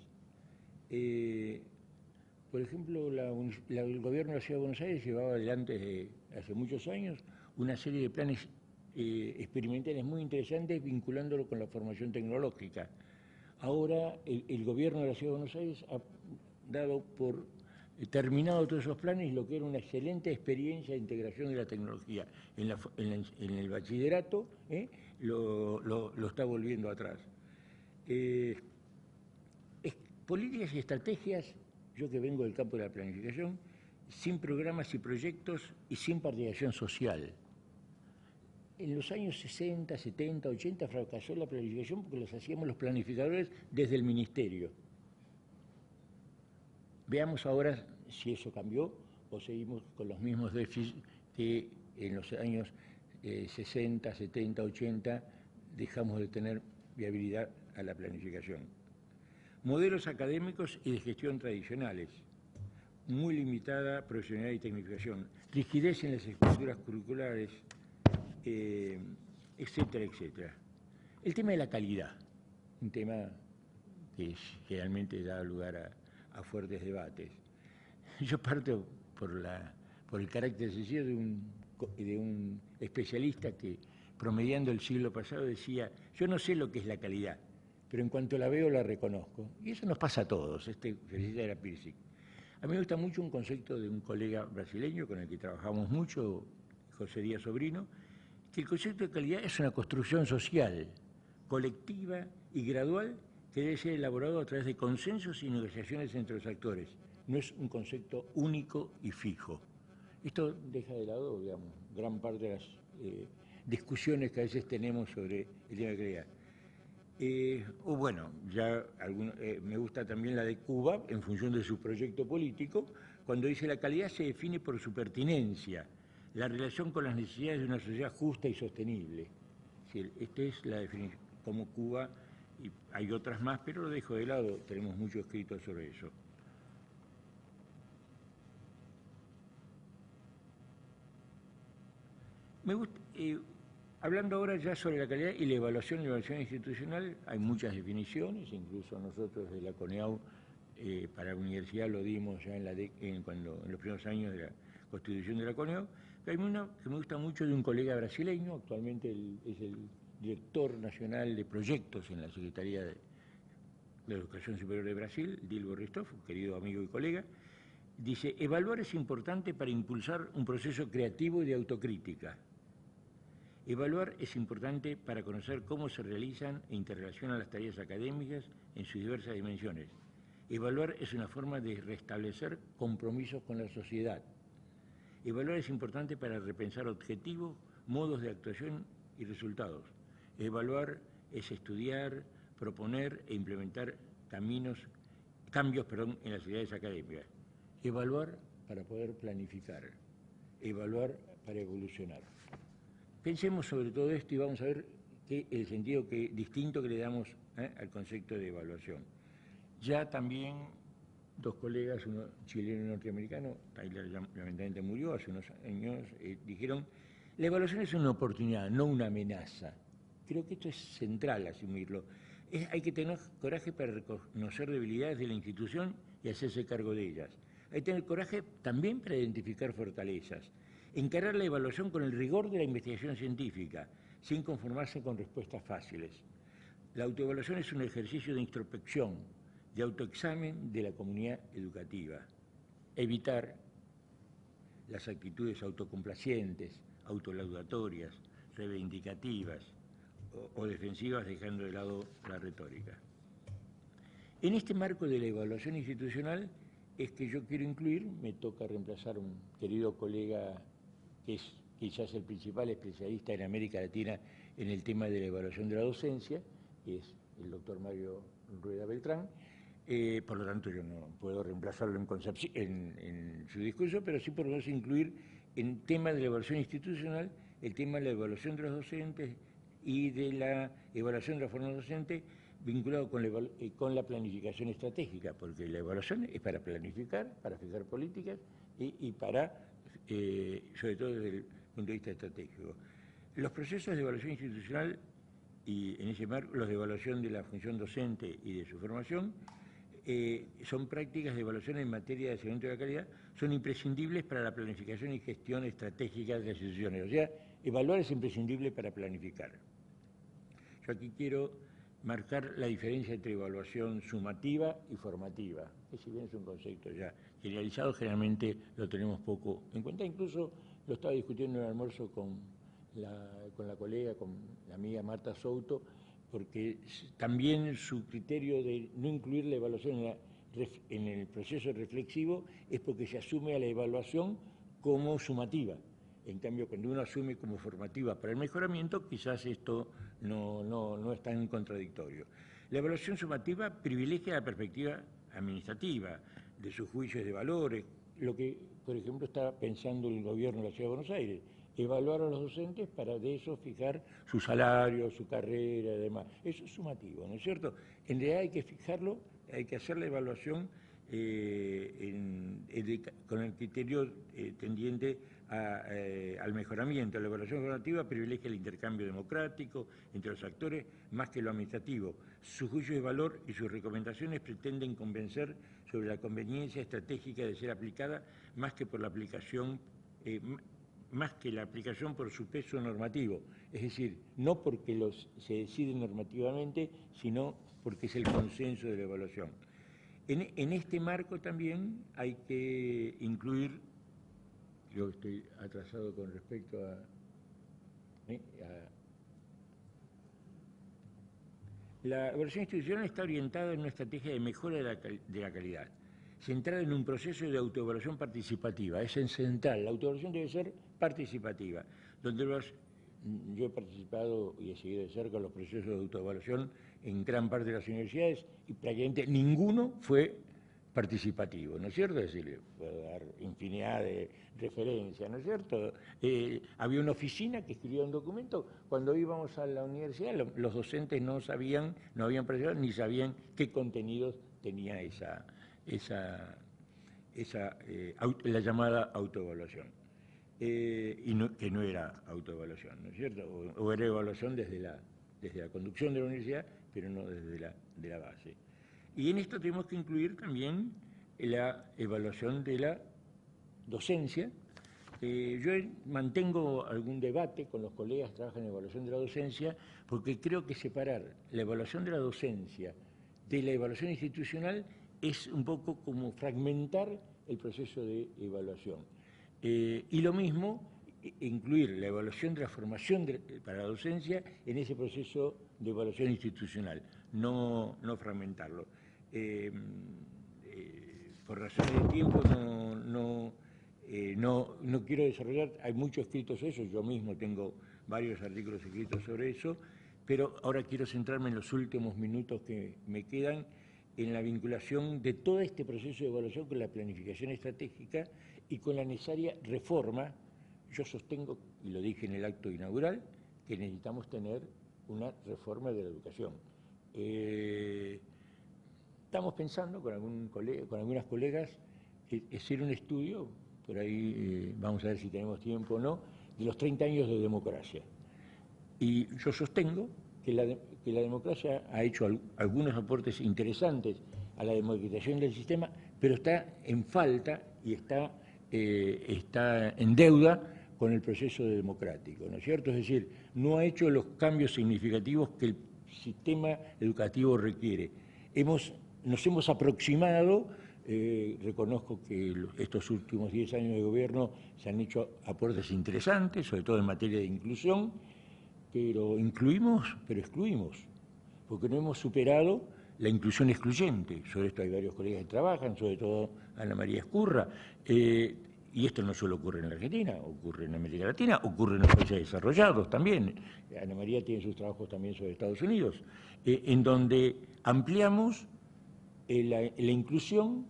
Por ejemplo, el gobierno de la Ciudad de Buenos Aires llevaba adelante hace muchos años una serie de planes experimentales muy interesantes vinculándolo con la formación tecnológica. Ahora el gobierno de la Ciudad de Buenos Aires ha dado por terminado todos esos planes y lo que era una excelente experiencia de integración de la tecnología en el bachillerato, lo está volviendo atrás. Políticas y estrategias, yo que vengo del campo de la planificación, sin programas y proyectos y sin participación social. En los años 60, 70, 80 fracasó la planificación porque los hacíamos los planificadores desde el ministerio. Veamos ahora si eso cambió o seguimos con los mismos déficits que en los años 60, 70, 80 dejamos de tener viabilidad a la planificación. Modelos académicos y de gestión tradicionales, muy limitada profesionalidad y tecnificación, rigidez en las estructuras curriculares, etcétera, etcétera. El tema de la calidad, un tema que generalmente da lugar a fuertes debates. Yo parto por el carácter sencillo de un especialista que, promediando el siglo pasado, decía: yo no sé lo que es la calidad, pero en cuanto la veo la reconozco. Y eso nos pasa a todos. Felicita era Pirsic. A mí me gusta mucho un concepto de un colega brasileño con el que trabajamos mucho, José Díaz Sobrino, que el concepto de calidad es una construcción social, colectiva y gradual, que debe ser elaborado a través de consensos y negociaciones entre los actores. No es un concepto único y fijo. Esto deja de lado, digamos, gran parte de las discusiones que a veces tenemos sobre el tema de calidad. Me gusta también la de Cuba, en función de su proyecto político, cuando dice: la calidad se define por su pertinencia, la relación con las necesidades de una sociedad justa y sostenible. Esta es la definición, como Cuba, y hay otras más, pero lo dejo de lado, tenemos mucho escrito sobre eso. Me gusta, hablando ahora ya sobre la calidad y la evaluación institucional, hay muchas definiciones, incluso nosotros de la CONEAU para la universidad lo dimos ya en los primeros años de la constitución de la CONEAU, pero hay una que me gusta mucho de un colega brasileño, actualmente es el director nacional de proyectos en la Secretaría de la Educación Superior de Brasil, Dilbo Ristoff, un querido amigo y colega. Dice: evaluar es importante para impulsar un proceso creativo y de autocrítica. Evaluar es importante para conocer cómo se realizan e interrelacionan las tareas académicas en sus diversas dimensiones. Evaluar es una forma de restablecer compromisos con la sociedad. Evaluar es importante para repensar objetivos, modos de actuación y resultados. Evaluar es estudiar, proponer e implementar cambios en las unidades académicas. Evaluar para poder planificar. Evaluar para evolucionar. Pensemos sobre todo esto y vamos a ver el sentido distinto que le damos al concepto de evaluación. Ya también dos colegas, uno chileno y norteamericano, Tyler lamentablemente murió hace unos años, dijeron: la evaluación es una oportunidad, no una amenaza. creo que esto es central asumirlo. Hay que tener coraje para reconocer debilidades de la institución y hacerse cargo de ellas. Hay que tener coraje también para identificar fortalezas. Encarar la evaluación con el rigor de la investigación científica, sin conformarse con respuestas fáciles. La autoevaluación es un ejercicio de introspección, de autoexamen de la comunidad educativa. Evitar las actitudes autocomplacientes, autolaudatorias, reivindicativas o defensivas, dejando de lado la retórica. En este marco de la evaluación institucional es que yo quiero incluir, me toca reemplazar a un querido colega que es quizás el principal especialista en América Latina en el tema de la evaluación de la docencia, que es el doctor Mario Rueda Beltrán. Por lo tanto, yo no puedo reemplazarlo en su discurso, pero sí por lo menos incluir en tema de la evaluación institucional el tema de la evaluación de los docentes y de la evaluación de la forma docente vinculado con la planificación estratégica, porque la evaluación es para planificar, para fijar políticas y para, sobre todo desde el punto de vista estratégico. Los procesos de evaluación institucional y en ese marco los de evaluación de la función docente y de su formación son prácticas de evaluación en materia de seguimiento de la calidad, son imprescindibles para la planificación y gestión estratégica de las instituciones. O sea, evaluar es imprescindible para planificar. Yo aquí quiero marcar la diferencia entre evaluación sumativa y formativa, que si bien es un concepto ya generalizado, generalmente lo tenemos poco en cuenta. Incluso lo estaba discutiendo en el almuerzo con la colega, con la amiga Marta Souto, porque también su criterio de no incluir la evaluación en el proceso reflexivo es porque se asume a la evaluación como sumativa. En cambio, cuando uno asume como formativa para el mejoramiento, quizás esto no es tan contradictorio. La evaluación sumativa privilegia la perspectiva administrativa de sus juicios de valores, lo que, por ejemplo, está pensando el gobierno de la Ciudad de Buenos Aires. Evaluar a los docentes para de eso fijar su salario, su carrera y demás. Eso es sumativo, ¿no es cierto? En realidad hay que fijarlo, hay que hacer la evaluación con el criterio tendiente al mejoramiento. La evaluación formativa privilegia el intercambio democrático entre los actores más que lo administrativo. Sus juicios de valor y sus recomendaciones pretenden convencer sobre la conveniencia estratégica de ser aplicada más que la aplicación por su peso normativo, es decir, no porque se decide normativamente, sino porque es el consenso de la evaluación. En este marco también hay que incluir, yo estoy atrasado con respecto la evaluación institucional está orientada en una estrategia de mejora de la calidad, centrada en un proceso de autoevaluación participativa. Es central, la autoevaluación debe ser participativa, donde yo he participado y he seguido de cerca los procesos de autoevaluación en gran parte de las universidades y prácticamente ninguno fue participativo, ¿no es cierto? Es decir, puedo dar infinidad de referencias, ¿no es cierto? Había una oficina que escribía un documento. Cuando íbamos a la universidad, los docentes no habían participado ni sabían qué contenidos tenía la llamada autoevaluación. Que no era autoevaluación, ¿no es cierto? O era evaluación desde la conducción de la universidad, pero no desde la base. Y en esto tenemos que incluir también la evaluación de la docencia. Yo mantengo algún debate con los colegas que trabajan en evaluación de la docencia, porque creo que separar la evaluación de la docencia de la evaluación institucional es un poco como fragmentar el proceso de evaluación. Y lo mismo, incluir la evaluación de la formación para la docencia en ese proceso de evaluación institucional, no fragmentarlo. Por razones de tiempo no quiero desarrollar, hay mucho escrito sobre eso, yo mismo tengo varios artículos escritos sobre eso, pero ahora quiero centrarme en los últimos minutos que me quedan en la vinculación de todo este proceso de evaluación con la planificación estratégica y con la necesaria reforma. Yo sostengo, y lo dije en el acto inaugural, que necesitamos tener una reforma de la educación. Estamos pensando con algunas colegas hacer un estudio, por ahí vamos a ver si tenemos tiempo o no, de los 30 años de democracia. Y yo sostengo que la democracia ha hecho algunos aportes interesantes a la democratización del sistema, pero está en falta y está en deuda con el proceso democrático, ¿no es cierto? Es decir, no ha hecho los cambios significativos que el sistema educativo requiere. Nos hemos aproximado, reconozco que estos últimos 10 años de gobierno se han hecho aportes interesantes, sobre todo en materia de inclusión, pero incluimos, pero excluimos, porque no hemos superado la inclusión excluyente. Sobre esto hay varios colegas que trabajan, sobre todo Ana María Escurra, y esto no solo ocurre en la Argentina, ocurre en América Latina, ocurre en los países desarrollados también. Ana María tiene sus trabajos también sobre Estados Unidos, en donde ampliamos la inclusión,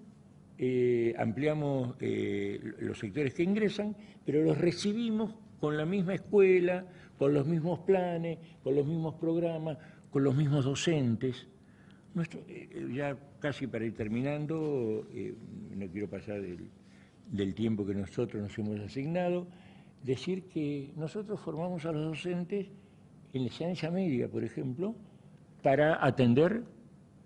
ampliamos los sectores que ingresan, pero los recibimos con la misma escuela, con los mismos planes, con los mismos programas, con los mismos docentes. Ya casi para ir terminando, no quiero pasar del tiempo que nosotros nos hemos asignado, decir que nosotros formamos a los docentes en la enseñanza media, por ejemplo, para atender,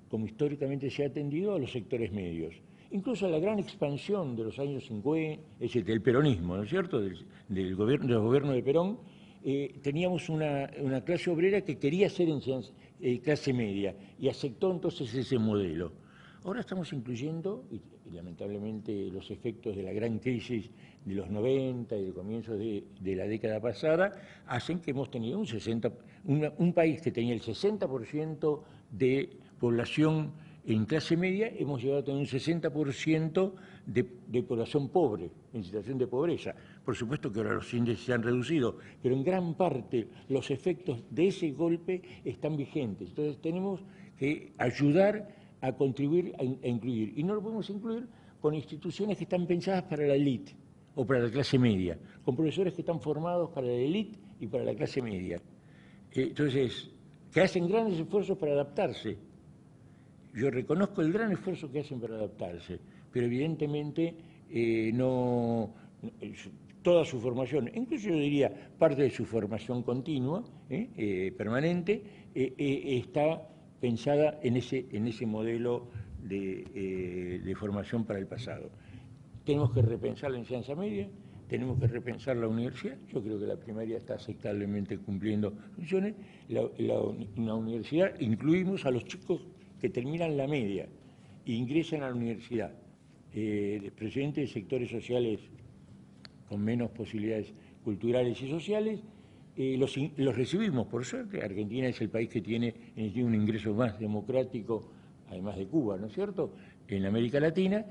como históricamente se ha atendido, a los sectores medios. Incluso la gran expansión de los años 50, es decir, del peronismo, ¿no es cierto?, de los gobiernos de Perón, teníamos una clase obrera que quería ser clase media y aceptó entonces ese modelo. Ahora estamos incluyendo, y lamentablemente los efectos de la gran crisis de los 90 y de comienzos de la década pasada, hacen que hemos tenido un país que tenía el 60% de población en clase media, hemos llegado a tener un 60% de población pobre, en situación de pobreza. Por supuesto que ahora los índices se han reducido, pero en gran parte los efectos de ese golpe están vigentes. Entonces tenemos que ayudar a contribuir a incluir. Y no lo podemos incluir con instituciones que están pensadas para la élite o para la clase media, con profesores que están formados para la élite y para la clase media. Entonces, que hacen grandes esfuerzos para adaptarse. Yo reconozco el gran esfuerzo que hacen para adaptarse, pero evidentemente toda su formación, incluso yo diría parte de su formación continua, permanente, está pensada en ese modelo de formación para el pasado. Tenemos que repensar la enseñanza media, tenemos que repensar la universidad. Yo creo que la primaria está aceptablemente cumpliendo funciones. La universidad, incluimos a los chicos que terminan la media e ingresan a la universidad, presidentes de sectores sociales con menos posibilidades culturales y sociales, los recibimos, por suerte. Argentina es el país que tiene un ingreso más democrático, además de Cuba, ¿no es cierto?, en América Latina.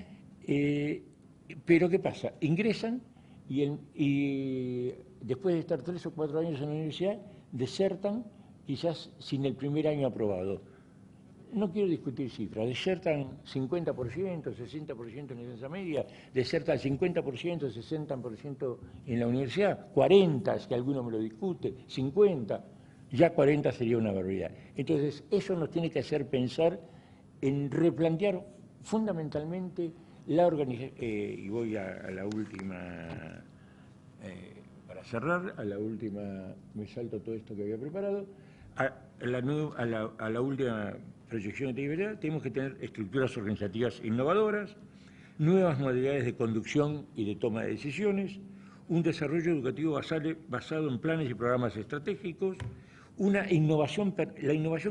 Pero ¿qué pasa? Ingresan y después de estar 3 o 4 años en la universidad, desertan quizás sin el primer año aprobado. No quiero discutir cifras, desertan 50%, 60% en la enseñanza media, desertan 50%, 60% en la universidad, 40%, si alguno me lo discute, 50%, ya 40% sería una barbaridad. Entonces, eso nos tiene que hacer pensar en replantear fundamentalmente la organización, y voy a la última, para cerrar, a la última, me salto todo esto que había preparado, a la última proyección de libertad. Tenemos que tener estructuras organizativas innovadoras, nuevas modalidades de conducción y de toma de decisiones, un desarrollo educativo basado en planes y programas estratégicos, la innovación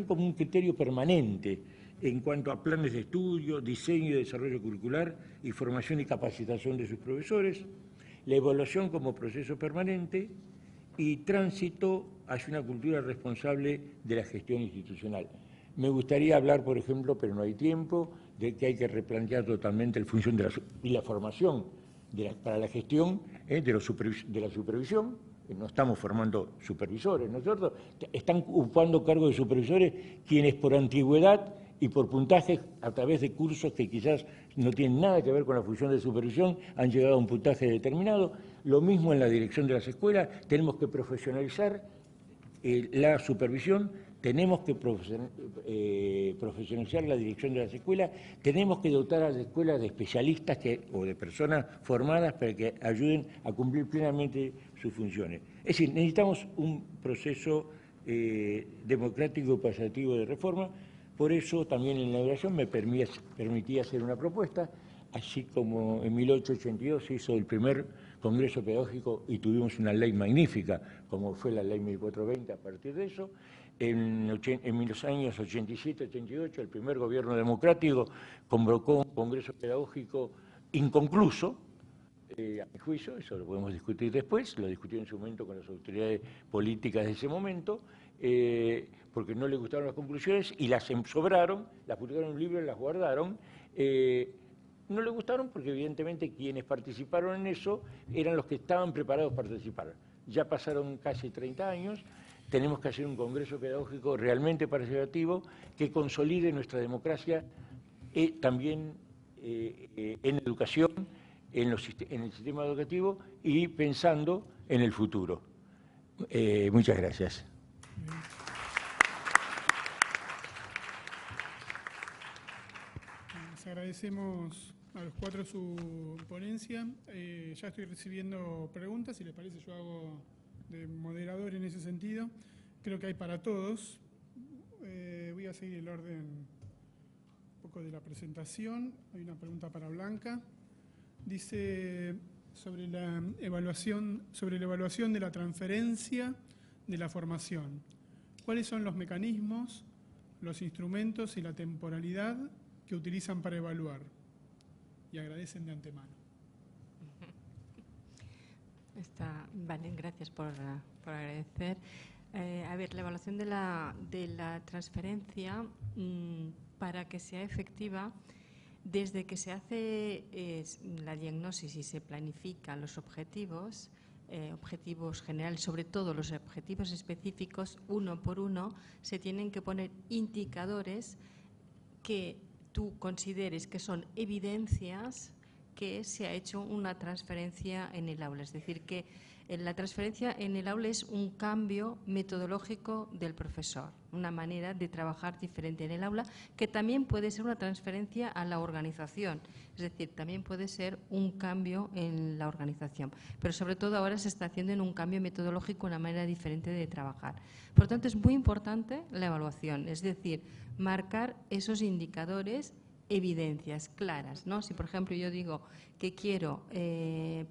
como un criterio permanente en cuanto a planes de estudio, diseño y desarrollo curricular y formación y capacitación de sus profesores, la evaluación como proceso permanente y tránsito hacia una cultura responsable de la gestión institucional. Me gustaría hablar, por ejemplo, pero no hay tiempo, de que hay que replantear totalmente la función y la formación para la gestión de la supervisión. No estamos formando supervisores, ¿no es cierto? Están ocupando cargos de supervisores quienes por antigüedad y por puntajes a través de cursos que quizás no tienen nada que ver con la función de supervisión, han llegado a un puntaje determinado. Lo mismo en la dirección de las escuelas, tenemos que profesionalizar la supervisión, tenemos que profesionalizar la dirección de las escuelas, tenemos que dotar a las escuelas de especialistas o de personas formadas para que ayuden a cumplir plenamente sus funciones. Es decir, necesitamos un proceso democrático pasativo de reforma. Por eso también en la inauguración me permitía hacer una propuesta, así como en 1882 se hizo el primer Congreso Pedagógico y tuvimos una ley magnífica, como fue la ley 1420 a partir de eso. En los años 87-88 el primer gobierno democrático convocó un Congreso Pedagógico inconcluso, a mi juicio, eso lo podemos discutir después, lo discutí en su momento con las autoridades políticas de ese momento, porque no les gustaron las conclusiones y las sobraron, las publicaron en un libro y las guardaron. No les gustaron porque evidentemente quienes participaron en eso eran los que estaban preparados para participar. Ya pasaron casi 30 años, tenemos que hacer un congreso pedagógico realmente participativo que consolide nuestra democracia también en educación, en el sistema educativo y pensando en el futuro. Muchas gracias. Les agradecemos a los cuatro su ponencia. Ya estoy recibiendo preguntas, si les parece yo hago de moderador en ese sentido. Creo que hay para todos. Voy a seguir el orden un poco de la presentación. Hay una pregunta para Blanca. Dice sobre la evaluación de la transferencia de la formación. ¿Cuáles son los mecanismos, los instrumentos y la temporalidad que utilizan para evaluar? Y agradecen de antemano. Vale, gracias por agradecer. A ver, la evaluación de la transferencia, para que sea efectiva, desde que se hace la diagnosis y se planifican los objetivos generales, sobre todo los objetivos específicos, uno por uno, se tienen que poner indicadores que tú consideres que son evidencias que se ha hecho una transferencia en el aula. Es decir, que la transferencia en el aula es un cambio metodológico del profesor, una manera de trabajar diferente en el aula, que también puede ser una transferencia a la organización. Es decir, también puede ser un cambio en la organización. Pero sobre todo ahora se está haciendo en un cambio metodológico, una manera diferente de trabajar. Por lo tanto, es muy importante la evaluación, es decir, marcar esos indicadores, evidencias claras, ¿no? Si, por ejemplo, yo digo que quiero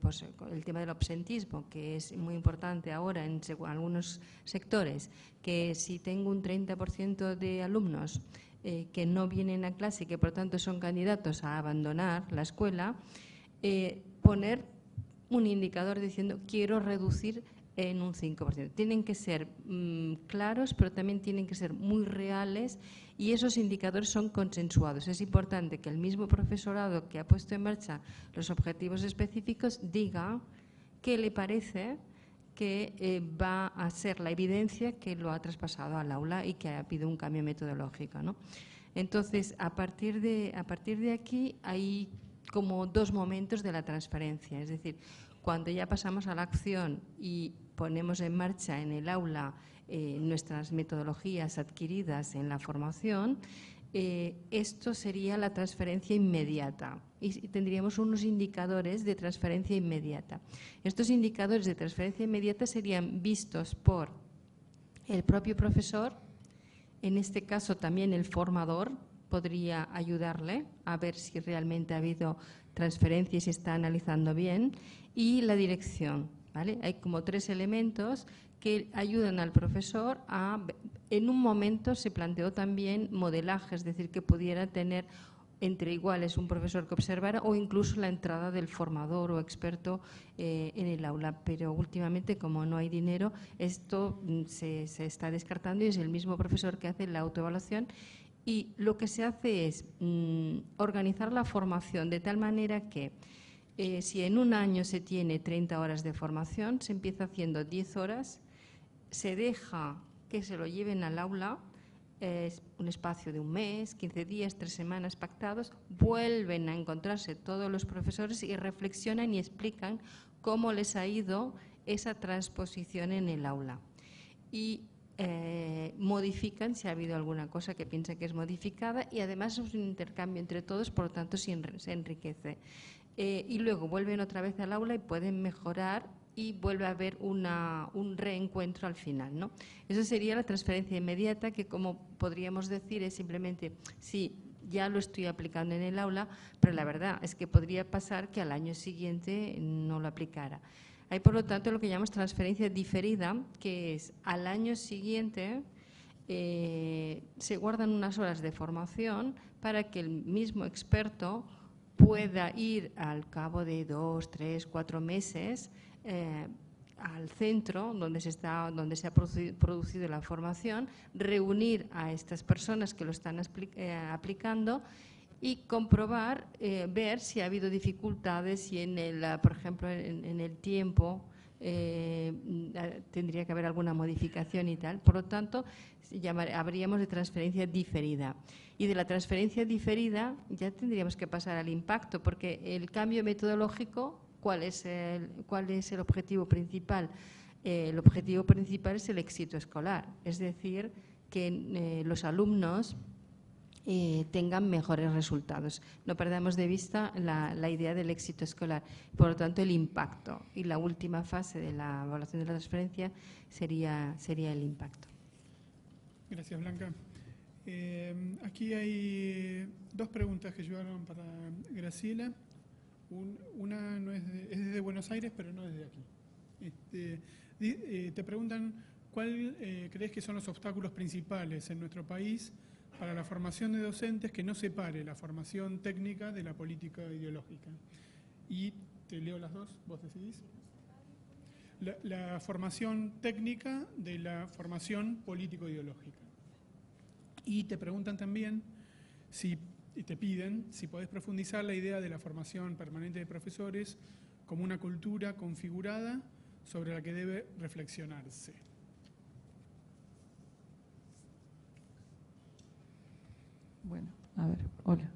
pues el tema del absentismo, que es muy importante ahora en algunos sectores, que si tengo un 30% de alumnos que no vienen a clase y que, por lo tanto, son candidatos a abandonar la escuela, poner un indicador diciendo quiero reducir en un 5%. Tienen que ser claros, pero también tienen que ser muy reales y esos indicadores son consensuados. Es importante que el mismo profesorado que ha puesto en marcha los objetivos específicos diga qué le parece que va a ser la evidencia que lo ha traspasado al aula y que ha habido un cambio metodológico, ¿no? Entonces, a partir de aquí hay como dos momentos de la transferencia, es decir, cuando ya pasamos a la acción y ponemos en marcha en el aula nuestras metodologías adquiridas en la formación, esto sería la transferencia inmediata y tendríamos unos indicadores de transferencia inmediata. Estos indicadores de transferencia inmediata serían vistos por el propio profesor, en este caso también el formador podría ayudarle a ver si realmente ha habido transferencia y se está analizando bien, y la dirección, ¿vale? Hay como tres elementos que ayudan al profesor a… En un momento se planteó también modelaje, es decir, que pudiera tener entre iguales un profesor que observara o incluso la entrada del formador o experto en el aula. Pero últimamente, como no hay dinero, esto se está descartando y es el mismo profesor que hace la autoevaluación. Y lo que se hace es organizar la formación de tal manera que si en un año se tiene 30 horas de formación, se empieza haciendo 10 horas, se deja que se lo lleven al aula, un espacio de un mes, 15 días, 3 semanas pactados, vuelven a encontrarse todos los profesores y reflexionan y explican cómo les ha ido esa transposición en el aula. Y modifican si ha habido alguna cosa que piensa que es modificada y además es un intercambio entre todos, por lo tanto se enriquece. Y luego vuelven otra vez al aula y pueden mejorar y vuelve a haber un reencuentro al final, ¿no? Eso sería la transferencia inmediata, que como podríamos decir es simplemente, sí, ya lo estoy aplicando en el aula, pero la verdad es que podría pasar que al año siguiente no lo aplicara. Hay, por lo tanto, lo que llamamos transferencia diferida, que es al año siguiente se guardan unas horas de formación para que el mismo experto pueda ir al cabo de 2, 3, 4 meses al centro donde se ha producido la formación, reunir a estas personas que lo están aplicando y comprobar, ver si ha habido dificultades, si por ejemplo, en el tiempo tendría que haber alguna modificación y tal. Por lo tanto, habríamos de transferencia diferida. Y de la transferencia diferida ya tendríamos que pasar al impacto, porque el cambio metodológico, ¿cuál es el objetivo principal? El objetivo principal es el éxito escolar, es decir, que los alumnos tengan mejores resultados. No perdamos de vista la idea del éxito escolar. Por lo tanto, el impacto. Y la última fase de la evaluación de la transferencia sería el impacto. Gracias, Blanca. Aquí hay dos preguntas que llegaron para Graciela. Una no es desde Buenos Aires, pero no desde aquí. Te preguntan cuál crees que son los obstáculos principales en nuestro país para la formación de docentes que no separe la formación técnica de la política ideológica. Y te leo las dos, vos decidís. La formación técnica de la formación político-ideológica. Y te preguntan también, y te piden, si podés profundizar la idea de la formación permanente de profesores como una cultura configurada sobre la que debe reflexionarse. Bueno, a ver, hola.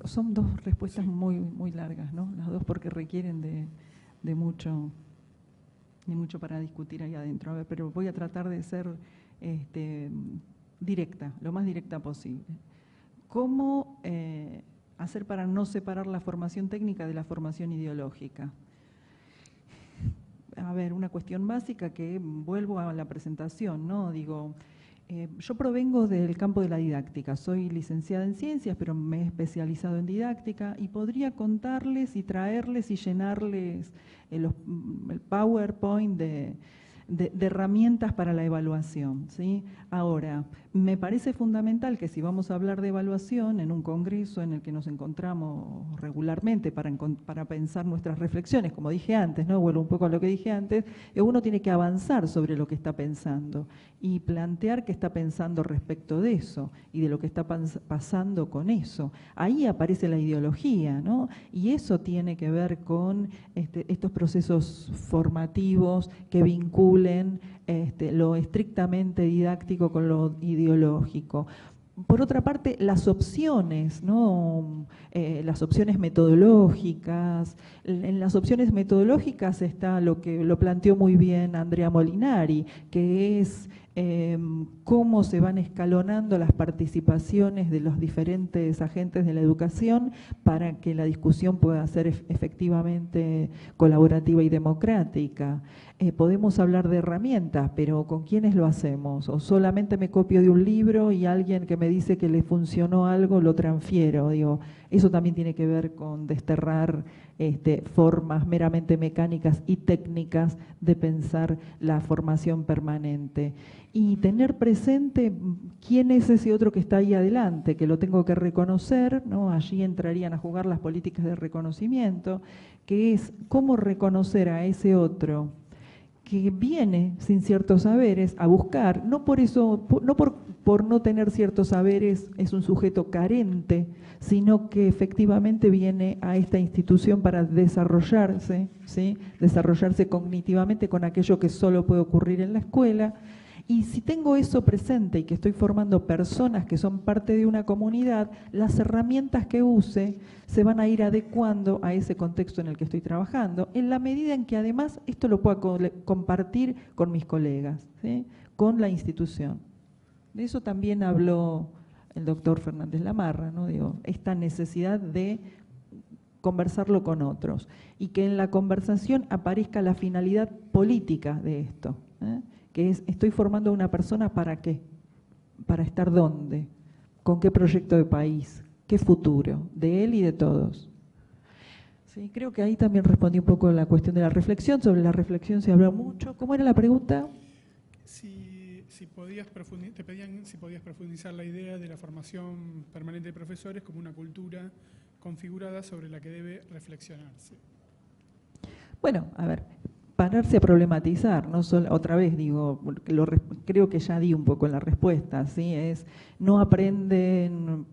Son dos respuestas muy largas, ¿no? Las dos porque requieren de mucho para discutir ahí adentro. A ver, pero voy a tratar de ser directa, lo más directa posible. ¿Cómo hacer para no separar la formación técnica de la formación ideológica? A ver, una cuestión básica que vuelvo a la presentación, ¿no? Digo, yo provengo del campo de la didáctica, soy licenciada en ciencias, pero me he especializado en didáctica y podría contarles y traerles y llenarles el PowerPoint de herramientas para la evaluación, ¿sí? Ahora, me parece fundamental que si vamos a hablar de evaluación en un congreso en el que nos encontramos regularmente para pensar nuestras reflexiones, como dije antes, ¿no? Vuelvo un poco a lo que dije antes, uno tiene que avanzar sobre lo que está pensando y plantear qué está pensando respecto de eso y de lo que está pasando con eso. Ahí aparece la ideología, ¿no? Y eso tiene que ver con estos procesos formativos que vinculen lo estrictamente didáctico con lo ideológico. Por otra parte, las opciones, ¿no? Las opciones metodológicas. En las opciones metodológicas está lo que lo planteó muy bien Andrea Molinari, que es cómo se van escalonando las participaciones de los diferentes agentes de la educación para que la discusión pueda ser efectivamente colaborativa y democrática. Podemos hablar de herramientas, pero ¿con quiénes lo hacemos? O solamente me copio de un libro y alguien que me dice que le funcionó algo lo transfiero. Digo, eso también tiene que ver con desterrar formas meramente mecánicas y técnicas de pensar la formación permanente. Y tener presente quién es ese otro que está ahí adelante, que lo tengo que reconocer, ¿no? Allí entrarían a jugar las políticas de reconocimiento, que es cómo reconocer a ese otro que viene sin ciertos saberes a buscar, no por eso, por no tener ciertos saberes es un sujeto carente, sino que efectivamente viene a esta institución para desarrollarse, ¿sí? Desarrollarse cognitivamente con aquello que solo puede ocurrir en la escuela. Y si tengo eso presente y que estoy formando personas que son parte de una comunidad, las herramientas que use se van a ir adecuando a ese contexto en el que estoy trabajando, en la medida en que además esto lo pueda compartir con mis colegas, ¿sí? Con la institución. De eso también habló el doctor Fernández Lamarra, ¿no? Digo, esta necesidad de conversarlo con otros y que en la conversación aparezca la finalidad política de esto, que es, estoy formando a una persona ¿para qué? ¿Para estar dónde? ¿Con qué proyecto de país? ¿Qué futuro? De él y de todos. Sí, creo que ahí también respondí un poco a la cuestión de la reflexión. Sobre la reflexión se habló mucho. ¿Cómo era la pregunta? Te pedían si podías profundizar la idea de la formación permanente de profesores como una cultura configurada sobre la que debe reflexionarse. Bueno, a ver, pararse a problematizar, no solo, otra vez digo, creo que ya di un poco en la respuesta, ¿sí? Es no aprenden,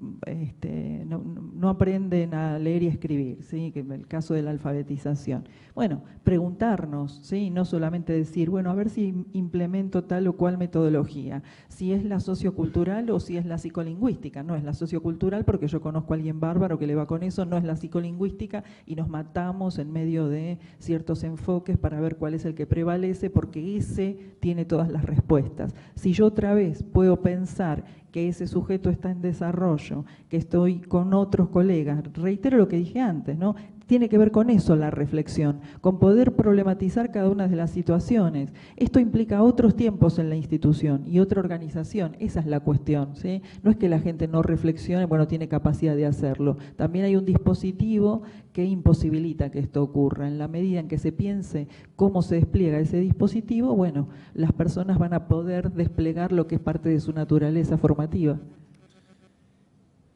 no aprenden a leer y escribir, ¿sí? Que en el caso de la alfabetización. Bueno, preguntarnos, ¿sí? No solamente decir, bueno, a ver si implemento tal o cual metodología, si es la sociocultural o si es la psicolingüística. No es la sociocultural porque yo conozco a alguien bárbaro que le va con eso, no es la psicolingüística y nos matamos en medio de ciertos enfoques para ver cuál es el que prevalece, porque ese tiene todas las respuestas. Si yo otra vez puedo pensar que ese sujeto está en desarrollo, que estoy con otros colegas, reitero lo que dije antes, ¿no? Tiene que ver con eso la reflexión, con poder problematizar cada una de las situaciones. Esto implica otros tiempos en la institución y otra organización, esa es la cuestión, ¿sí? No es que la gente no reflexione, bueno, tiene capacidad de hacerlo. También hay un dispositivo que imposibilita que esto ocurra. En la medida en que se piense cómo se despliega ese dispositivo, bueno, las personas van a poder desplegar lo que es parte de su naturaleza formativa.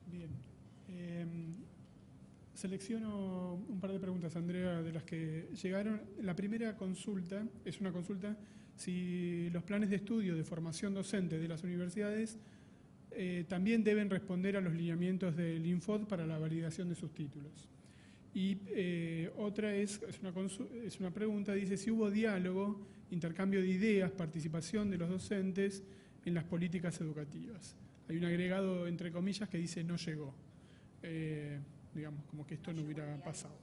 Bien. Selecciono un par de preguntas, Andrea, de las que llegaron. La primera consulta es una consulta si los planes de estudio de formación docente de las universidades también deben responder a los lineamientos del Infod para la validación de sus títulos. Y otra es una pregunta, dice si hubo diálogo, intercambio de ideas, participación de los docentes en las políticas educativas. Hay un agregado, entre comillas, que dice no llegó. Digamos, como que esto no hubiera pasado.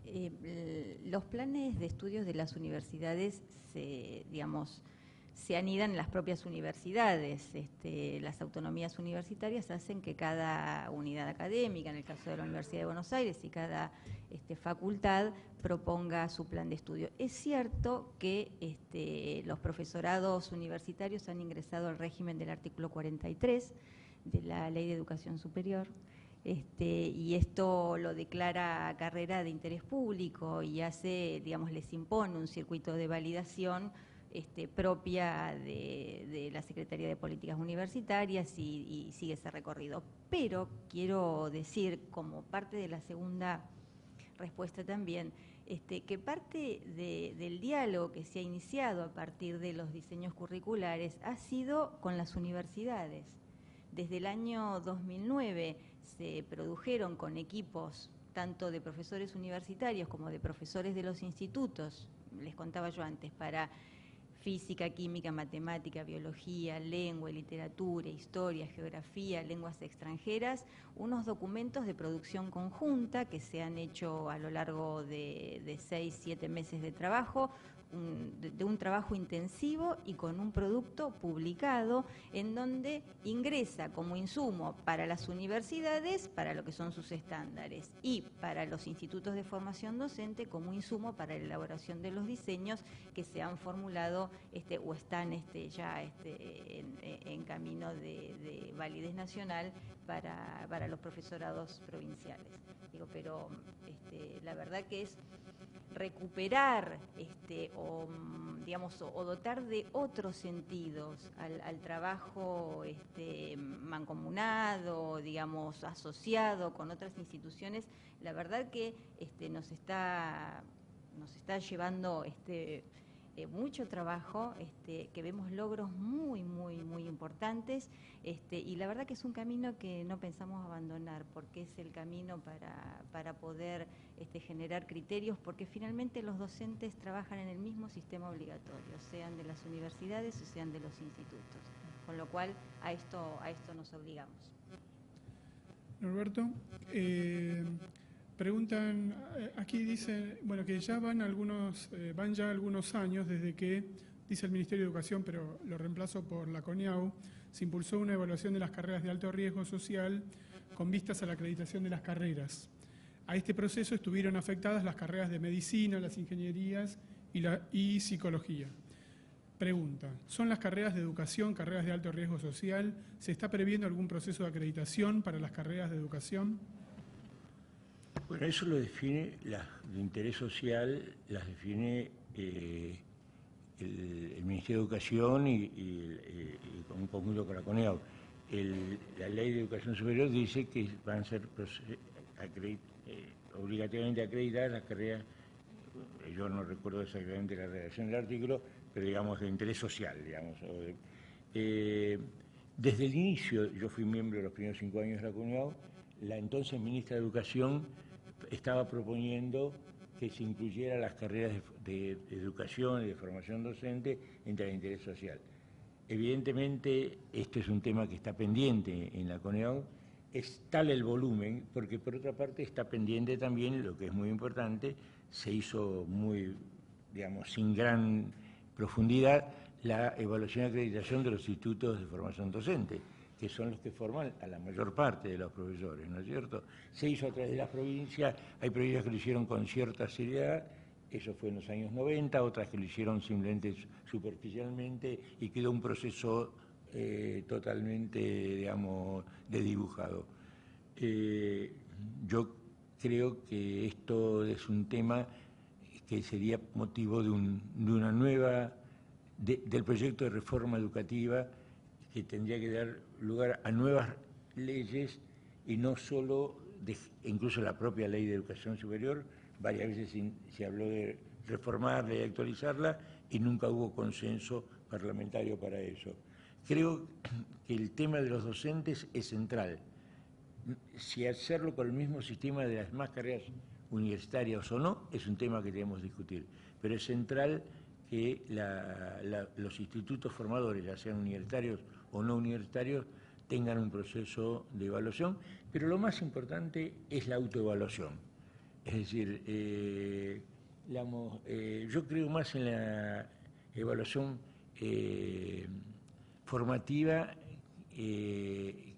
¿Sí? Los planes de estudios de las universidades se anidan en las propias universidades. Las autonomías universitarias hacen que cada unidad académica, en el caso de la Universidad de Buenos Aires, y cada facultad proponga su plan de estudio. Es cierto que los profesorados universitarios han ingresado al régimen del artículo 43 de la Ley de Educación Superior, y esto lo declara carrera de interés público y hace, digamos, les impone un circuito de validación propia de la Secretaría de Políticas Universitarias y sigue ese recorrido. Pero quiero decir, como parte de la segunda respuesta también, que parte del diálogo que se ha iniciado a partir de los diseños curriculares ha sido con las universidades. Desde el año 2009 se produjeron con equipos tanto de profesores universitarios como de profesores de los institutos, les contaba yo antes, para física, química, matemática, biología, lengua, literatura, historia, geografía, lenguas extranjeras, unos documentos de producción conjunta que se han hecho a lo largo de 6-7 meses de trabajo, de un trabajo intensivo y con un producto publicado en donde ingresa como insumo para las universidades, para lo que son sus estándares, y para los institutos de formación docente como insumo para la elaboración de los diseños que se han formulado o están ya en camino de validez nacional para los profesorados provinciales. Digo, pero la verdad que es recuperar o dotar de otros sentidos al trabajo mancomunado, digamos, asociado con otras instituciones, la verdad que nos está llevando mucho trabajo, que vemos logros muy importantes, y la verdad que es un camino que no pensamos abandonar, porque es el camino para poder generar criterios, porque finalmente los docentes trabajan en el mismo sistema obligatorio, sean de las universidades o sean de los institutos, con lo cual a esto nos obligamos. Norberto, preguntan, aquí dicen, bueno, que ya van ya algunos años desde que, dice el Ministerio de Educación, pero lo reemplazo por la CONIAU, se impulsó una evaluación de las carreras de alto riesgo social con vistas a la acreditación de las carreras. A este proceso estuvieron afectadas las carreras de medicina, las ingenierías y psicología. Pregunta, ¿son las carreras de educación carreras de alto riesgo social? ¿Se está previendo algún proceso de acreditación para las carreras de educación? Bueno, eso lo define, de interés social, las define el Ministerio de Educación y en conjunto con la CONEAU. La Ley de Educación Superior dice que van a ser obligatoriamente acreditadas las carreras, yo no recuerdo exactamente la redacción del artículo, pero digamos de interés social, digamos. Desde el inicio, yo fui miembro de los primeros 5 años de la CONEAU, la entonces ministra de Educación estaba proponiendo que se incluyera las carreras de educación y de formación docente entre el interés social. Evidentemente, este es un tema que está pendiente en la CONEAU. Es tal el volumen, porque por otra parte está pendiente también, lo que es muy importante, se hizo muy, digamos, sin gran profundidad, la evaluación y acreditación de los institutos de formación docente, que son los que forman a la mayor parte de los profesores, ¿no es cierto? Se hizo a través de las provincias, hay provincias que lo hicieron con cierta seriedad, eso fue en los años 90, otras que lo hicieron simplemente superficialmente y quedó un proceso totalmente, digamos, desdibujado. Yo creo que esto es un tema que sería motivo de una nueva, del proyecto de reforma educativa que tendría que dar lugar a nuevas leyes y no solo, incluso la propia Ley de Educación Superior, varias veces se habló de reformarla y actualizarla y nunca hubo consenso parlamentario para eso. Creo que el tema de los docentes es central. Si hacerlo con el mismo sistema de las demás carreras universitarias o no, es un tema que debemos discutir, pero es central que los institutos formadores, ya sean universitarios o no universitarios, tengan un proceso de evaluación, pero lo más importante es la autoevaluación. Es decir, yo creo más en la evaluación formativa que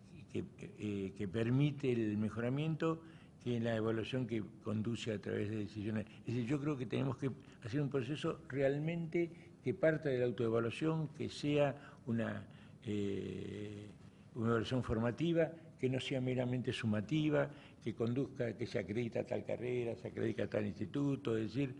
permite el mejoramiento que en la evaluación que conduce a través de decisiones. Es decir, yo creo que tenemos que hacer un proceso realmente que parta de la autoevaluación, que sea una evaluación formativa, que no sea meramente sumativa, que conduzca, que se acredita tal carrera, se acredita tal instituto, es decir,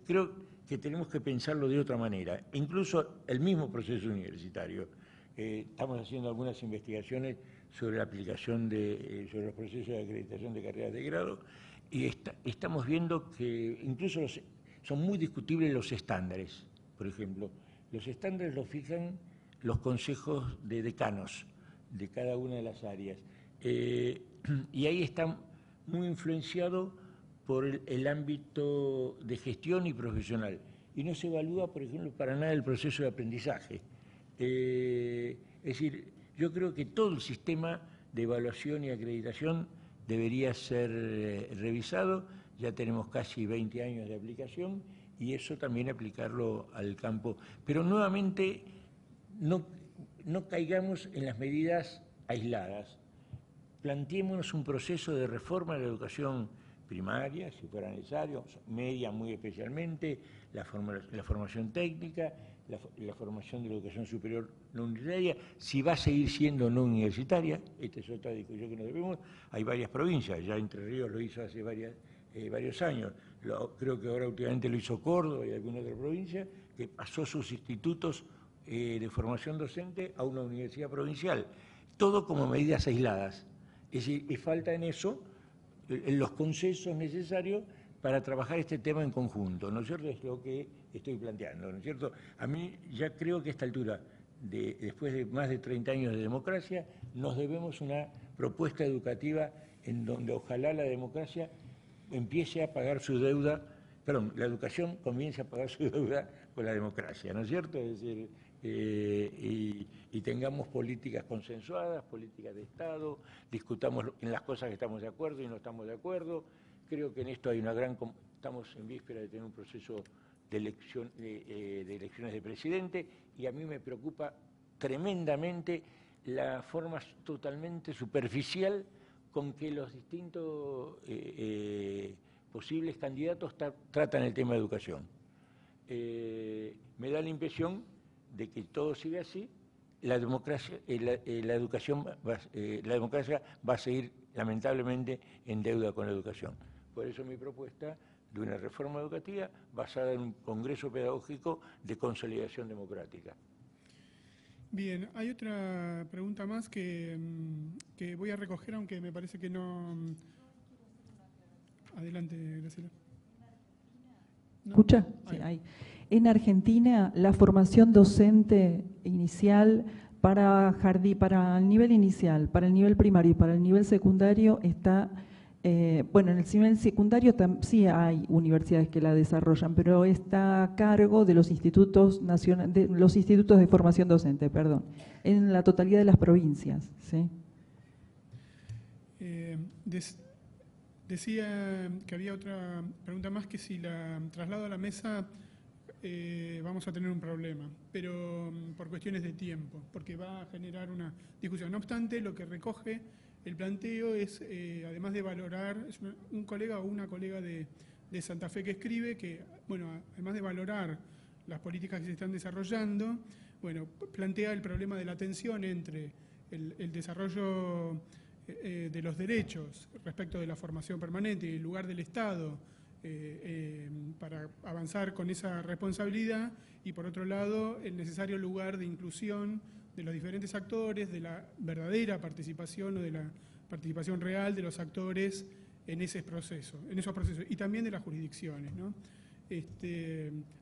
creo que tenemos que pensarlo de otra manera, incluso el mismo proceso universitario. Estamos haciendo algunas investigaciones sobre la aplicación sobre los procesos de acreditación de carreras de grado y estamos viendo que incluso son muy discutibles los estándares. Por ejemplo, los estándares los fijan los consejos de decanos de cada una de las áreas y ahí está muy influenciado por el ámbito de gestión y profesional y no se evalúa, por ejemplo, para nada el proceso de aprendizaje. Es decir, yo creo que todo el sistema de evaluación y acreditación debería ser revisado. Ya tenemos casi 20 años de aplicación y eso también aplicarlo al campo. Pero nuevamente no caigamos en las medidas aisladas. Planteémonos un proceso de reforma de la educación primaria, si fuera necesario, media muy especialmente, la formación técnica, la formación de la educación superior no universitaria, si va a seguir siendo no universitaria, esta es otra discusión que nos debemos, hay varias provincias, ya Entre Ríos lo hizo hace varios años, creo que ahora últimamente lo hizo Córdoba y alguna otra provincia, que pasó sus institutos de formación docente a una universidad provincial, todo como medidas aisladas, es decir, y falta en eso los consensos necesarios para trabajar este tema en conjunto, ¿no es cierto? Es lo que estoy planteando, ¿no es cierto? A mí ya creo que a esta altura, después de más de 30 años de democracia, nos debemos una propuesta educativa en donde ojalá la democracia empiece a pagar su deuda, perdón, la educación comience a pagar su deuda con la democracia, ¿no es cierto? Es decir, y tengamos políticas consensuadas, políticas de Estado, discutamos en las cosas que estamos de acuerdo y no estamos de acuerdo. Creo que en esto hay estamos en víspera de tener un proceso de elecciones de presidente y a mí me preocupa tremendamente la forma totalmente superficial con que los distintos posibles candidatos tratan el tema de educación. Me da la impresión de que todo sigue así, la democracia va a seguir lamentablemente en deuda con la educación. Por eso mi propuesta de una reforma educativa basada en un congreso pedagógico de consolidación democrática. Bien, hay otra pregunta más que voy a recoger, aunque me parece que no... Adelante, Graciela. ¿No? ¿Escucha? Sí, ahí. En Argentina, la formación docente inicial para el nivel inicial, para el nivel primario y para el nivel secundario está... bueno, en el nivel secundario sí hay universidades que la desarrollan, pero está a cargo de los institutos de formación docente, perdón, en la totalidad de las provincias, ¿sí? Decía que había otra pregunta más, que si la traslado a la mesa vamos a tener un problema, pero por cuestiones de tiempo, porque va a generar una discusión. No obstante, lo que recoge el planteo es, además de valorar, es un colega o una colega de Santa Fe que escribe que, bueno, además de valorar las políticas que se están desarrollando, bueno, plantea el problema de la tensión entre el desarrollo de los derechos respecto de la formación permanente y el lugar del Estado para avanzar con esa responsabilidad, y por otro lado el necesario lugar de inclusión de los diferentes actores, de la verdadera participación o de la participación real de los actores en esos procesos, y también de las jurisdicciones, ¿no?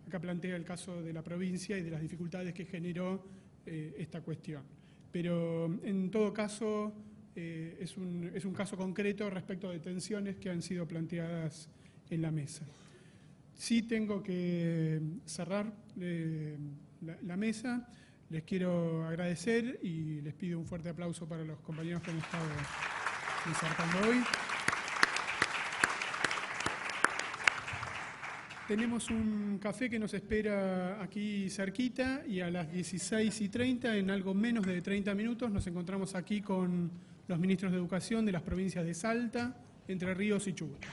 Acá plantea el caso de la provincia y de las dificultades que generó esta cuestión. Pero en todo caso es un caso concreto respecto de tensiones que han sido planteadas en la mesa. Sí tengo que cerrar la mesa. Les quiero agradecer y les pido un fuerte aplauso para los compañeros que han estado disertando hoy. Tenemos un café que nos espera aquí cerquita, y a las 16:30, en algo menos de 30 minutos, nos encontramos aquí con los ministros de Educación de las provincias de Salta, Entre Ríos y Chubut.